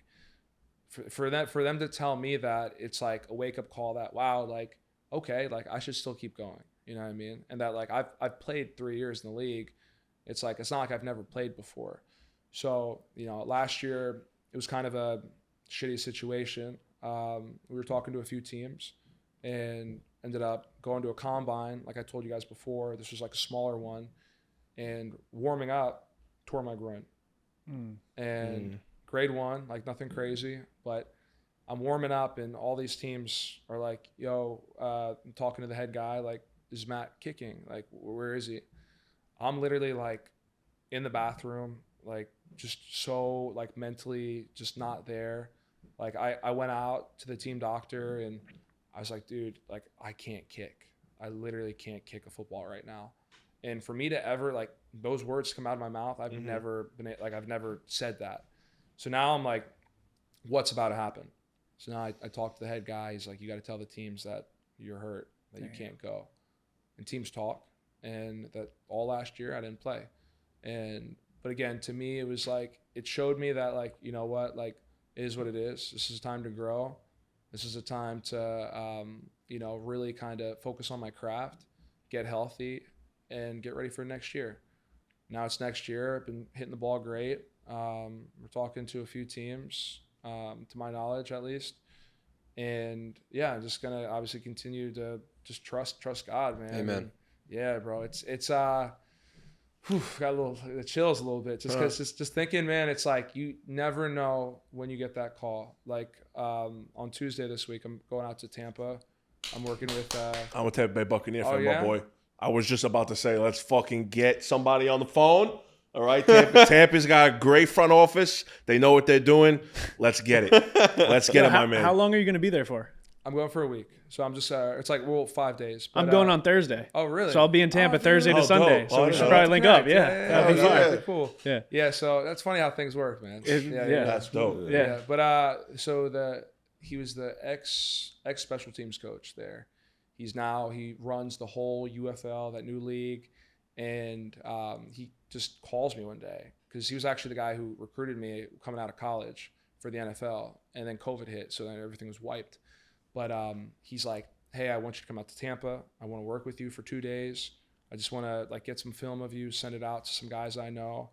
For them to tell me that, it's like a wake-up call that, wow, like, okay, like I should still keep going. You know what I mean? And that like I've played 3 years in the league. It's like, it's not like I've never played before. So, you know, last year it was kind of a shitty situation. We were talking to a few teams and ended up going to a combine. Like I told you guys before, this was like a smaller one, and warming up, tore my groin. And grade 1, like nothing crazy, but I'm warming up and all these teams are like, yo, I'm talking to the head guy, like, is Matt kicking? Like, where is he? I'm literally like in the bathroom, like just so like mentally just not there. Like I went out to the team doctor and I was like, dude, like I can't kick. I literally can't kick a football right now. And for me to ever like those words come out of my mouth, I've never said that. So now I'm like, what's about to happen? So now I talk to the head guy. He's like, you got to tell the teams that you're hurt, that you can't go. And teams talk. And that all last year I didn't play. But again, to me, it was like, it showed me that like, you know what, like it is what it is. This is a time to grow. This is a time to, you know, really kind of focus on my craft, get healthy and get ready for next year. Now it's next year. I've been hitting the ball great. We're talking to a few teams, to my knowledge, at least. And yeah, I'm just going to obviously continue to just trust God, man. Amen. And, yeah, bro. It's got the chills a little bit just because just thinking, man, it's like you never know when you get that call. Like on Tuesday this week, I'm going out to Tampa. I'm working with. I'm a Tampa Bay Buccaneer fan, yeah? my boy. I was just about to say, let's fucking get somebody on the phone. All right, Tampa's got a great front office. They know what they're doing. Let's get it. Let's get it, my man. How long are you going to be there for? I'm going for a week. So I'm just, it's like, well, 5 days. But, I'm going on Thursday. Oh, really? So I'll be in Tampa Thursday to Oh, Sunday. dope. So we Oh, should yeah. probably link up. Yeah, Yeah. That'd be fun. Really cool. Yeah. Yeah, so that's funny how things work, man. Yeah. That's dope. Yeah. But he was the ex special teams coach there. He runs the whole UFL, that new league, and he just calls me one day because he was actually the guy who recruited me coming out of college for the NFL, and then COVID hit, so then everything was wiped. But he's like, hey, I want you to come out to Tampa. I want to work with you for 2 days. I just want to like get some film of you, send it out to some guys I know.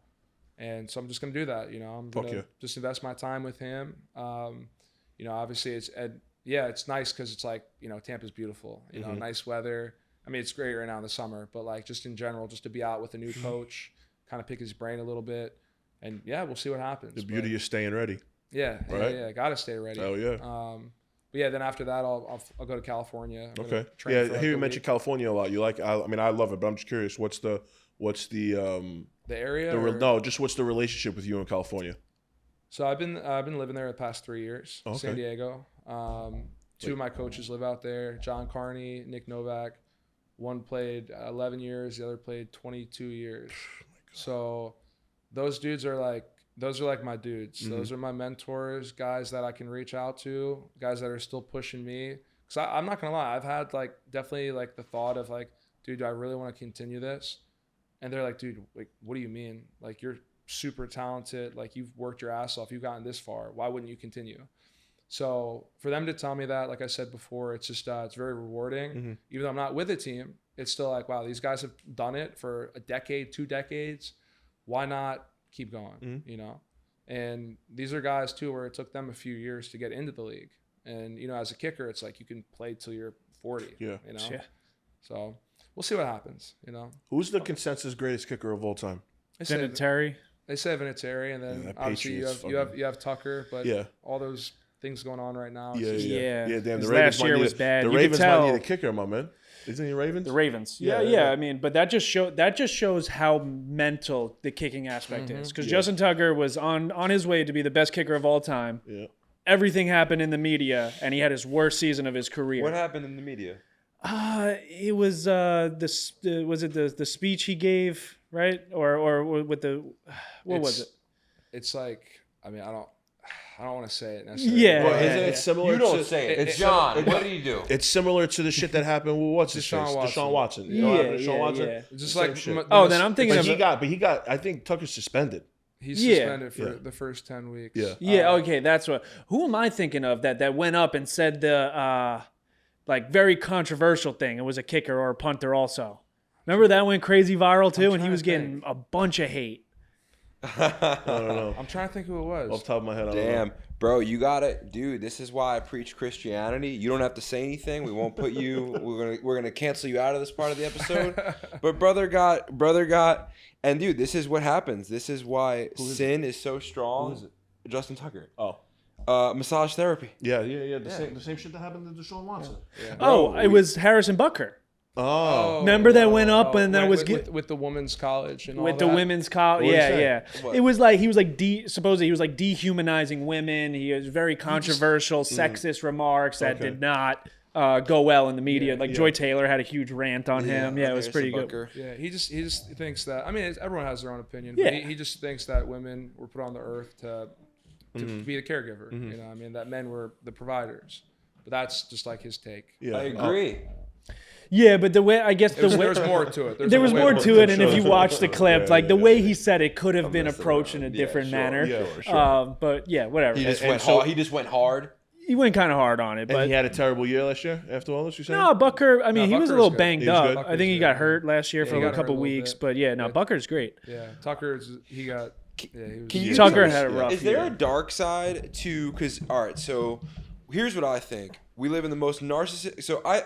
And so I'm just going to do that. You know, I'm going to just invest my time with him. You know, obviously it's nice because it's like, you know, Tampa's beautiful, you know, nice weather. I mean, it's great right now in the summer, but like just in general, just to be out with a new coach, kind of pick his brain a little bit. And yeah, we'll see what happens. The beauty is staying ready. Yeah, Right? yeah, gotta stay ready. Oh yeah. But yeah, then after that, I'll go to California. I'm gonna Okay. train Yeah, for I like hear a you mention week. California a lot. You like? I mean, I love it, but I'm just curious. What's the The area. just what's the relationship with you in California? So I've been living there the past 3 years. Okay. San Diego. Two of my coaches live out there. John Carney, Nick Novak. One played 11 years. The other played 22 years. So those dudes are like my dudes. Mm-hmm. Those are my mentors, guys that I can reach out to, guys that are still pushing me. Because I'm not gonna lie, I've had like definitely like the thought of like, dude, do I really want to continue this? And they're like, dude, like, what do you mean? Like, you're super talented. Like, you've worked your ass off. You've gotten this far. Why wouldn't you continue? So for them to tell me that, like I said before, it's just it's very rewarding. Mm-hmm. Even though I'm not with a team, it's still like, wow, these guys have done it for a decade, 2 decades. Why not keep going? Mm-hmm. You know. And these are guys too where it took them a few years to get into the league. And you know, as a kicker, it's like you can play till you're 40. Yeah. You know. Yeah. So we'll see what happens. You know. Who's the consensus greatest kicker of all time? They say Vinatieri. Vinatieri, and then that obviously Patriots you have Tucker, but Yeah. all those things going on right now. Yeah. Yeah. Damn, His the Ravens last might year need was bad. The You could Ravens might tell- need a kicker, my man. Isn't he Ravens? The Ravens. Yeah, Yeah. yeah. I mean, but that just shows how mental the kicking aspect is. Because Justin Tucker was on his way to be the best kicker of all time. Yeah. Everything happened in the media, and he had his worst season of his career. What happened in the media? It was the speech he gave, right? Or with the what was it? It's like, I mean, I don't want to say it necessarily. Yeah. Well, isn't it similar? You don't to, say it. It's John, what did he do? It's similar to the shit that happened with what's his face? Deshaun Deshaun Watson. You know what happened to Deshaun Watson? yeah. It's just Same like shit. Oh, then I'm thinking But of he got. I think Tucker's suspended. he's Yeah. suspended for Yeah. the first 10 weeks. Yeah. Yeah, okay, that's what. Who am I thinking of that went up and said the like very controversial thing? It was a kicker or a punter also. Remember that went crazy viral too, and he trying was to getting a bunch of hate. I don't know. I'm trying to think who it was. Off the top of my head, I don't Damn, know. bro, you got it, dude. This is why I preach Christianity. You don't have to say anything. We won't put you. We're gonna cancel you out of this part of the episode. But brother got, and dude, this is what happens. This is why sin is so strong. Who is it? Justin Tucker. Oh. Massage therapy. Yeah. The same shit that happened to Deshaun Watson. Oh, it was Harrison Butker. Oh. Remember that went up and that was with the women's college and all with that? the women's college. What did he Yeah, say? yeah. What? It was like he was like supposedly he was like dehumanizing women. He was very controversial, sexist remarks that Okay. did not go well in the media. Like Joy Taylor had a huge rant on him. Yeah, it was Harrison pretty good. Butker. Yeah, he just thinks that. I mean, everyone has their own opinion. Yeah. But he just thinks that women were put on the earth to be the caregiver. You know, I mean, that men were the providers. But that's just like his take. Yeah. I agree. Yeah, but the way I guess There the was way more to it. there was way more to it, and if you Sure. watch the clip, Yeah, like the yeah, way he said it could have been messing approached in a around. different Yeah, manner. sure. But yeah, whatever. He just And went so- hard. He just went hard. He went kind of hard on it, And but he had a terrible year last year after all this, you saying? no, Butker. I mean, No, he was a Butker's little good. banged He was up. good? I think he got hurt last year Yeah, for he a got hurt couple a little weeks, bit. but yeah, no, Butker's great. Yeah, Tucker's he got. Yeah, he was. Can you Tucker had a rough Is there year. a dark side to? Because all right, so here's what I think. We live in the most narcissistic. So I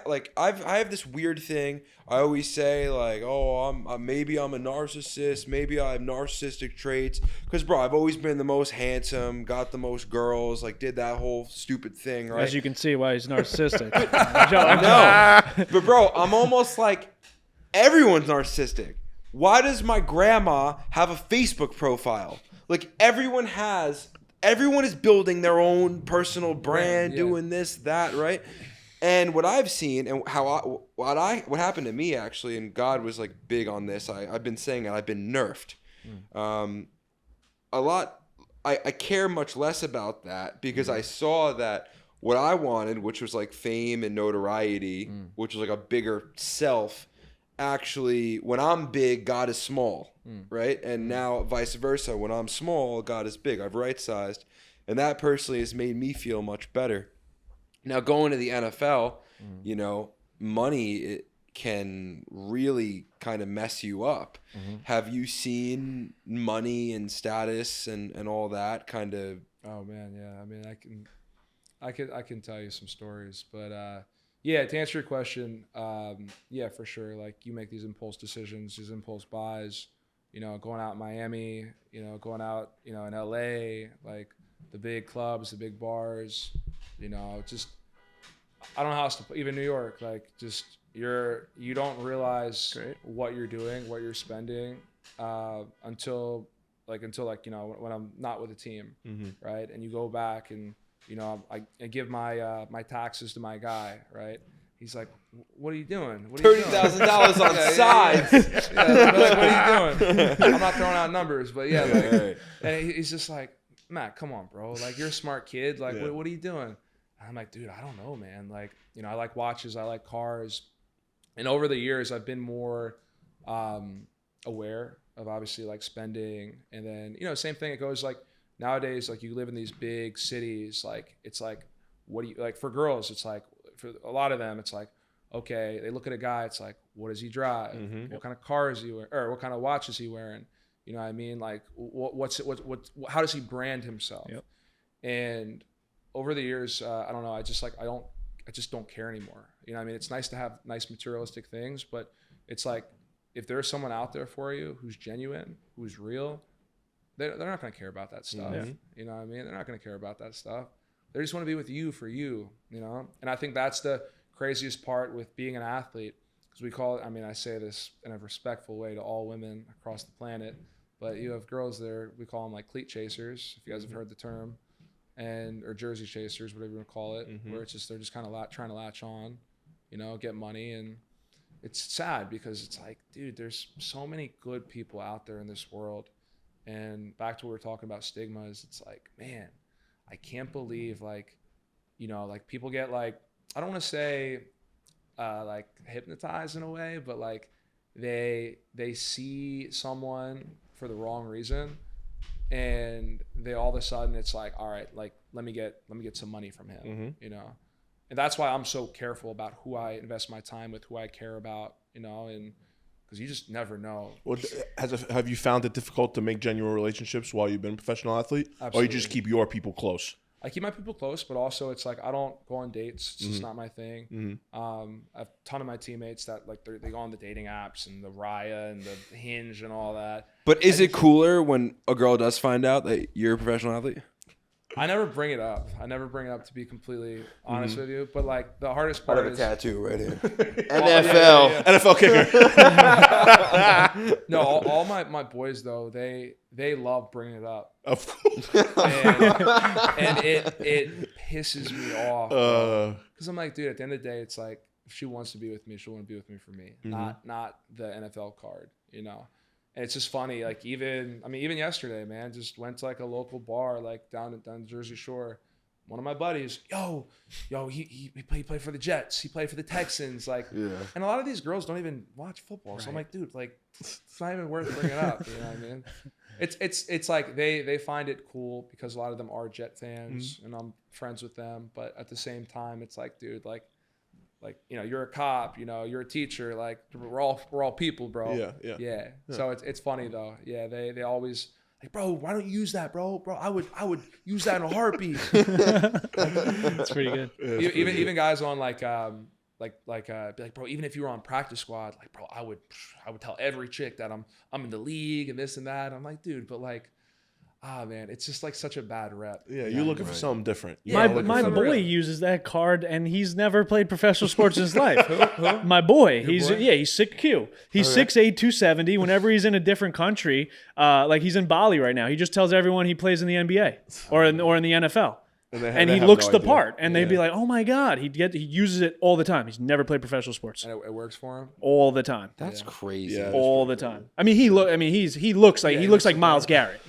have this weird thing. I always say like, oh, maybe I'm a narcissist. Maybe I have narcissistic traits. Because bro, I've always been the most handsome, got the most girls, like did that whole stupid thing, right? As you can see, why he's narcissistic. No, but bro, I'm almost like everyone's narcissistic. Why does my grandma have a Facebook profile? Like everyone is building their own personal brand, Yeah. doing this, that, right? And what I've seen and what happened to me actually, and God was like big on this. I've been saying it. I've been nerfed. A lot. I care much less about that because I saw that what I wanted, which was like fame and notoriety, which was like a bigger self. Actually, when I'm big, God is small, right? And now vice versa. When I'm small, God is big. I've right-sized. And that personally has made me feel much better. Now, going to the NFL, you know, money it can really kind of mess you up. Have you seen money and status and all that kind of? Oh man, yeah. I mean, I can tell you some stories, but yeah. To answer your question, yeah, for sure. Like you make these impulse decisions, these impulse buys. you know, going out in Miami, you know, going out, you know, in LA, like the big clubs, the big bars, you know, just, I don't know how else to, even New York, like just you don't realize what you're doing, what you're spending until you know, when I'm not with a team, right? And you go back and, you know, I give my my taxes to my guy, right? He's like, "What are you doing? $30,000 on sides." Yeah, like, what are you doing? I'm not throwing out numbers, but yeah, like, and he's just like, "Matt, come on, bro. Like, you're a smart kid. Like, what are you doing?" And I'm like, "Dude, I don't know, man. Like, you know, I like watches, I like cars." And over the years, I've been more aware of obviously like spending. And then, you know, same thing. It goes like nowadays, like you live in these big cities, like it's like, what do you like for girls? It's like for a lot of them, it's like, okay, they look at a guy, it's like, what does he drive? What kind of car is he wearing? Or what kind of watch is he wearing? You know what I mean? Like how does he brand himself? Yep. And over the years, I don't know. I just don't care anymore. You know what I mean? It's nice to have nice materialistic things, but it's like, if there's someone out there for you who's genuine, who's real, they're not going to care about that stuff. You know what I mean? They're not going to care about that stuff. They just want to be with you for you, you know? And I think that's the craziest part with being an athlete, because we call it, I mean, I say this in a respectful way to all women across the planet, but you have girls there, we call them like cleat chasers, if you guys have heard the term, or jersey chasers, whatever you want to call it, where it's just, they're just kind of trying to latch on, you know, get money. And it's sad because it's like, dude, there's so many good people out there in this world. And back to what we were talking about stigmas, it's like, man, I can't believe, like, you know, like people get like, I don't want to say like hypnotized in a way, but like they see someone for the wrong reason, and they all of a sudden it's like, all right, like let me get some money from him, you know. And that's why I'm so careful about who I invest my time with, who I care about, you know, and because you just never know. Well, have you found it difficult to make genuine relationships while you've been a professional athlete? Absolutely. Or you just keep your people close? I keep my people close, but also it's like I don't go on dates. It's just not my thing. I have a ton of my teammates that like they go on the dating apps and the Raya and the Hinge and all that. But is it cooler when a girl does find out that you're a professional athlete? I never bring it up. To be completely honest with you. But like the hardest part is a tattoo right here. NFL. NFL kicker. No, all my boys though, they love bringing it up. Of course. and it pisses me off. Because I'm like, dude, at the end of the day, it's like if she wants to be with me, she'll want to be with me for me, not the NFL card, you know. And it's just funny, like even yesterday, man, just went to like a local bar, like down Jersey Shore. One of my buddies, yo, he played for the Jets. He played for the Texans, like. Yeah. And a lot of these girls don't even watch football, right. So I'm like, dude, like, it's not even worth bringing up. You know what I mean? It's like they find it cool because a lot of them are Jet fans, and I'm friends with them. But at the same time, it's like, dude, like, you know, you're a cop, you know, you're a teacher, like we're all people, bro. Yeah. So it's funny though. Yeah, they always like, bro, why don't you use that, bro? Bro, I would use that in a heartbeat. That's pretty good. Even guys on like be like, bro, even if you were on practice squad, like, bro, I would tell every chick that I'm in the league and this and that. I'm like, dude, but like, man, it's just like such a bad rep. Yeah, you're looking for something different. My boy uses that card, and he's never played professional sports in his life. Who? My boy. He's 6'Q". He's 6'8", 270. Whenever he's in a different country, like he's in Bali right now, he just tells everyone he plays in the NBA or in the NFL. And he looks the part, and they'd be like, "Oh my God!" He uses it all the time. He's never played professional sports. And it works for him all the time. That's crazy. Yeah, all the time. I mean, he looks like Myles Garrett,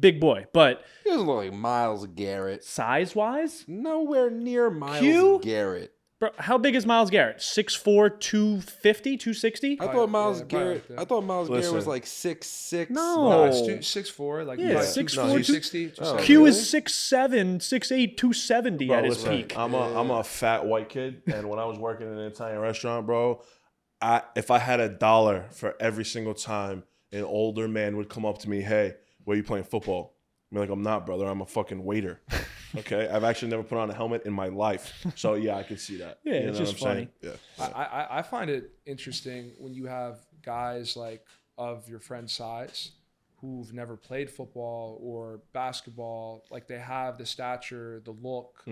big boy, but he doesn't look like Myles Garrett size wise. Nowhere near Myles Garrett. Bro, how big is Myles Garrett? 6'4", 250, 260? I thought Myles Garrett was like 6'6". No, it's 6'4", like 6'4", 260. Q is 6'7", 6'8", 270 at his peak. I'm a fat white kid, and when I was working in an Italian restaurant, bro, if I had $1 for every single time an older man would come up to me, hey, where are you playing football? I'm like, I'm not, brother. I'm a fucking waiter. Okay, I've actually never put on a helmet in my life, so yeah, I can see that. Yeah, it's just funny. Yeah, I find it interesting when you have guys like of your friend's size who've never played football or basketball. Like they have the stature, the look,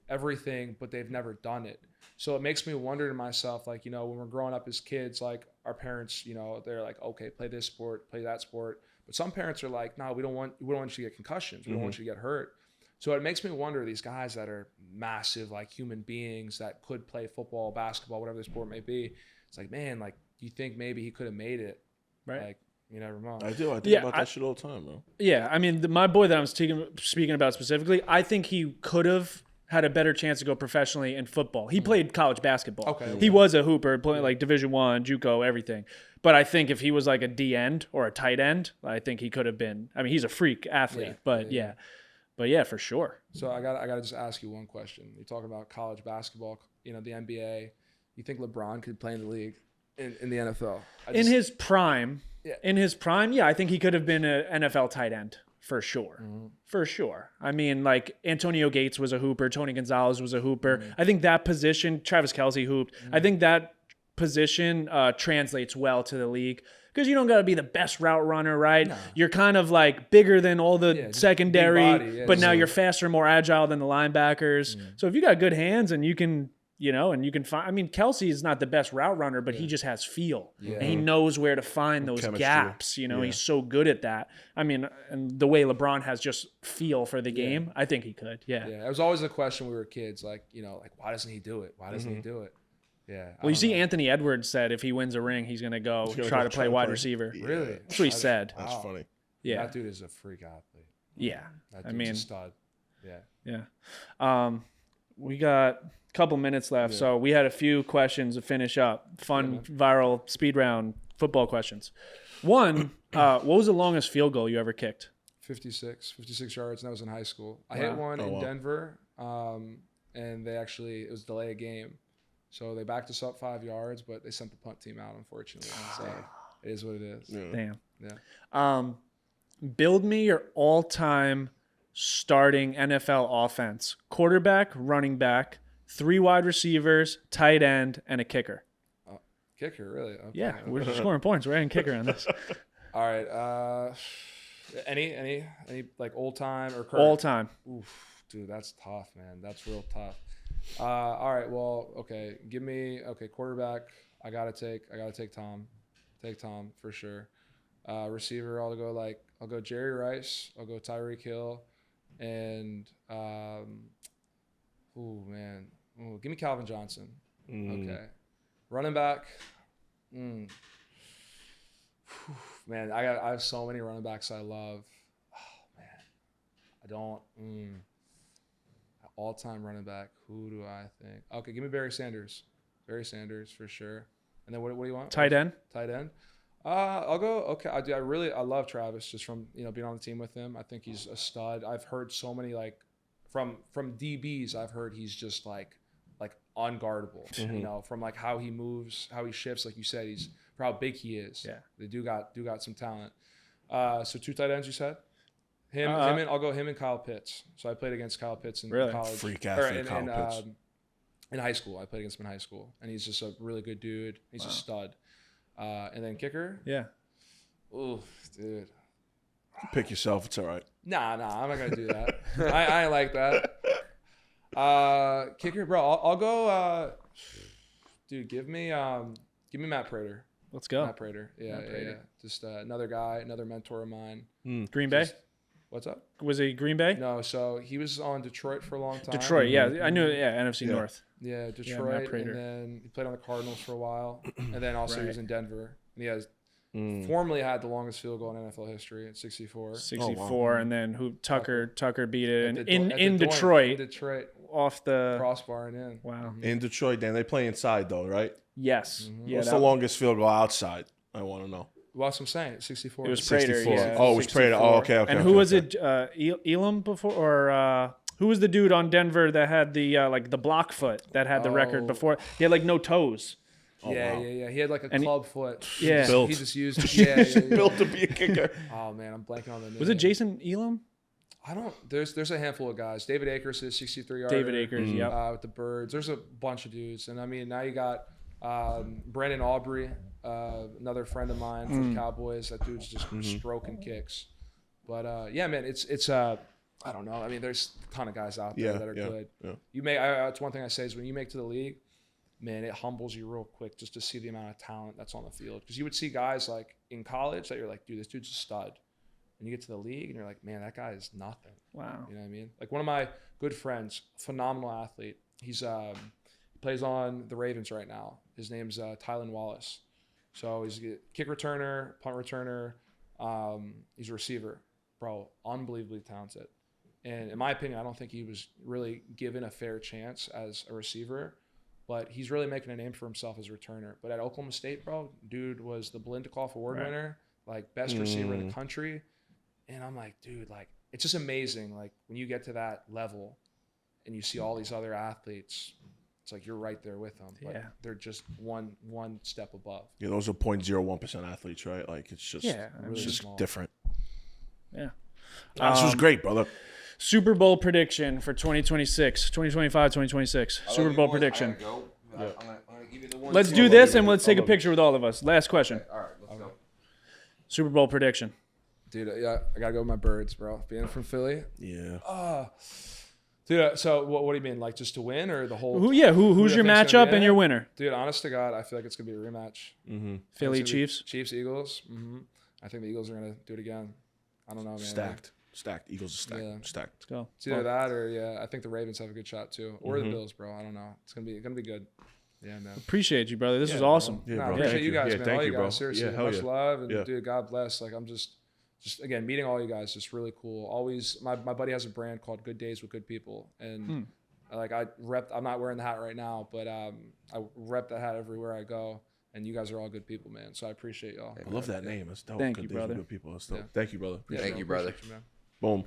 everything, but they've never done it. So it makes me wonder to myself, like, you know, when we're growing up as kids, like our parents, you know, they're like, okay, play this sport, play that sport. But some parents are like, no, we don't want you to get concussions. We don't want you to get hurt. So it makes me wonder, these guys that are massive, like human beings that could play football, basketball, whatever the sport may be. It's like, man, like, do you think maybe he could have made it? Right. Like, you never know. I do. I think about that shit all the time, bro. Yeah. I mean, my boy that I'm speaking about specifically, I think he could have had a better chance to go professionally in football. He played college basketball. Okay. He was a hooper, playing like Division I, JUCO, everything. But I think if he was like a D end or a tight end, I think he could have been. I mean, he's a freak athlete, but yeah. But yeah, for sure. So I got to just ask you one question. You're talking about college basketball, you know, the NBA. You think LeBron could play in the league, in the NFL? In his prime, yeah, I think he could have been an NFL tight end. For sure. For sure. I mean, like Antonio Gates was a hooper. Tony Gonzalez was a hooper. I think that position, Travis Kelce hooped. I think that position translates well to the league because you don't got to be the best route runner, right? No. You're kind of like bigger than all the secondary, but now you're faster, more agile than the linebackers. So if you got good hands and you can, you know, and you can find, I mean, Kelce is not the best route runner, but he just has feel. And he knows where to find those gaps. You know, he's so good at that. I mean, and the way LeBron has just feel for the game, I think he could. Yeah. It was always a question when we were kids, like, you know, like, why doesn't he do it? Why doesn't he do it? Yeah. Well, you see, Anthony Edwards said if he wins a ring, he's going to go try to play wide receiver. Really? That's what he said. That's funny. Yeah. That dude is a freak athlete. Yeah. That dude's a stud. Yeah. Yeah. We got a couple minutes left, so we had a few questions to finish up. Fun, viral speed round football questions. One, what was the longest field goal you ever kicked? 56 yards, and that was in high school. I hit one in Denver, and it was delay a game. So they backed us up 5 yards, but they sent the punt team out, unfortunately. So it is what it is. Damn. Yeah. Build me your all-time starting NFL offense: quarterback, running back, 3 wide receivers, tight end, and a kicker. Kicker, really? Okay. Yeah, we're scoring points. We're adding kicker on this. All right. Any like old time or current? All time. Oof, dude, that's tough, man. That's real tough. All right. Well, okay. Quarterback. I gotta take Tom. Take Tom for sure. Receiver. I'll go Jerry Rice. I'll go Tyreek Hill. And give me Calvin Johnson. Okay. Running back. Man, I have so many running backs I love. Oh man, I don't. All-time running back. Who do I think? Okay, give me Barry Sanders. Barry Sanders for sure. And then what do you want? Tight end. Tight end. I'll go. Okay, I love Travis just from being on the team with him. I think he's a stud. I've heard so many from DBs. I've heard he's just like unguardable. You know, from like how he moves, how he shifts. Like you said, he's for how big he is. Yeah, they do got some talent. So 2 tight ends you said. Him and I'll go him and Kyle Pitts. So I played against Kyle Pitts in college. Freak athlete, Kyle Pitts. In high school, I played against him in high school, and he's just a really good dude. He's a stud. And then kicker. Yeah. Ooh, dude. Pick yourself. It's all right. Nah, I'm not gonna do that. I ain't like that. Kicker, bro. I'll go. Dude, give me Matt Prater. Let's go. Matt Prater. Yeah. Just another guy, another mentor of mine. Green Bay. What's up? Was he Green Bay? No, so he was on Detroit for a long time. Detroit, yeah. I knew it, NFC North. Yeah, Detroit. And then he played on the Cardinals for a while. And then also he was in Denver. And he has formerly had the longest field goal in NFL history at 64. 64, and then Tucker beat it in Detroit. Detroit. Off the crossbar and in. Wow. In Detroit, then they play inside though, right? Yes. Yeah, what's the longest field goal outside? I want to know. Well, that's what I'm saying. 64. It was Prater. 64. Yeah, it was Prater. Oh, okay. And who was it? Elam before, or who was the dude on Denver that had the the block foot that had the record before? He had no toes. Oh, yeah. He had a club foot. Yeah, he just used it. Built to be a kicker. Oh man, I'm blanking on the name. Was it Jason Elam? I don't. There's a handful of guys. David Akers is 63 yarder. David Akers, with the Birds. There's a bunch of dudes, and I mean now you got Brandon Aubrey another friend of mine for the Cowboys. That dude's just stroking kicks. But yeah, man, it's I don't know. I mean, there's a ton of guys out there that are good. Yeah. You may. That's one thing I say is when you make it to the league, man, it humbles you real quick just to see the amount of talent that's on the field. Because you would see guys like in college that you're like, dude, this dude's a stud. And you get to the league and you're like, man, that guy is nothing. Wow. You know what I mean? Like one of my good friends, phenomenal athlete. He's he plays on the Ravens right now. His name's Tylan Wallace. So he's a kick returner, punt returner. He's a receiver, bro. Unbelievably talented. And in my opinion, I don't think he was really given a fair chance as a receiver, but he's really making a name for himself as a returner. But at Oklahoma State, bro, dude was the Biletnikoff Award winner, like best receiver in the country. And I'm like, dude, like it's just amazing. Like when you get to that level and you see all these other athletes, it's like you're right there with them. But they're just one step above. Yeah, those are 0.01% athletes, right? Like it's just really just small. different. Yeah. This was great, brother. Super Bowl prediction for 2026, 2025, 2026. Super Bowl prediction. I'm gonna give you the one. Let's do this and let's take a picture with all of us. Last question. Okay, all right, let's go. Super Bowl prediction. Dude, yeah, I gotta go with my birds, bro. Being from Philly. Yeah. Dude, so what do you mean? Like just to win or the whole? Who's your matchup and your winner? Dude, honest to God, I feel like it's gonna be a rematch. Philly Chiefs. Chiefs Eagles. I think the Eagles are gonna do it again. I don't know, man. Stacked. Eagles are stacked. Yeah. Stacked. Let's go. It's either that or I think the Ravens have a good shot too, or the Bills, bro. I don't know. It's gonna be good. Yeah, man. Appreciate you, brother. This was awesome. Yeah, I bro. appreciate Thank you guys, man. Thank All you, you bro. guys, seriously. Yeah, hell Much yeah. love, and dude, God bless. Like I'm just again meeting all you guys, just really cool. Always, my buddy has a brand called Good Days with Good People, and like I'm not wearing the hat right now, but I rep that hat everywhere I go. And you guys are all good people, man. So I appreciate y'all. I love that name. That's dope. Thank Good you, days with brother. Good people. That's dope. Thank you, brother. Thank you, brother. Appreciate you, man. Boom.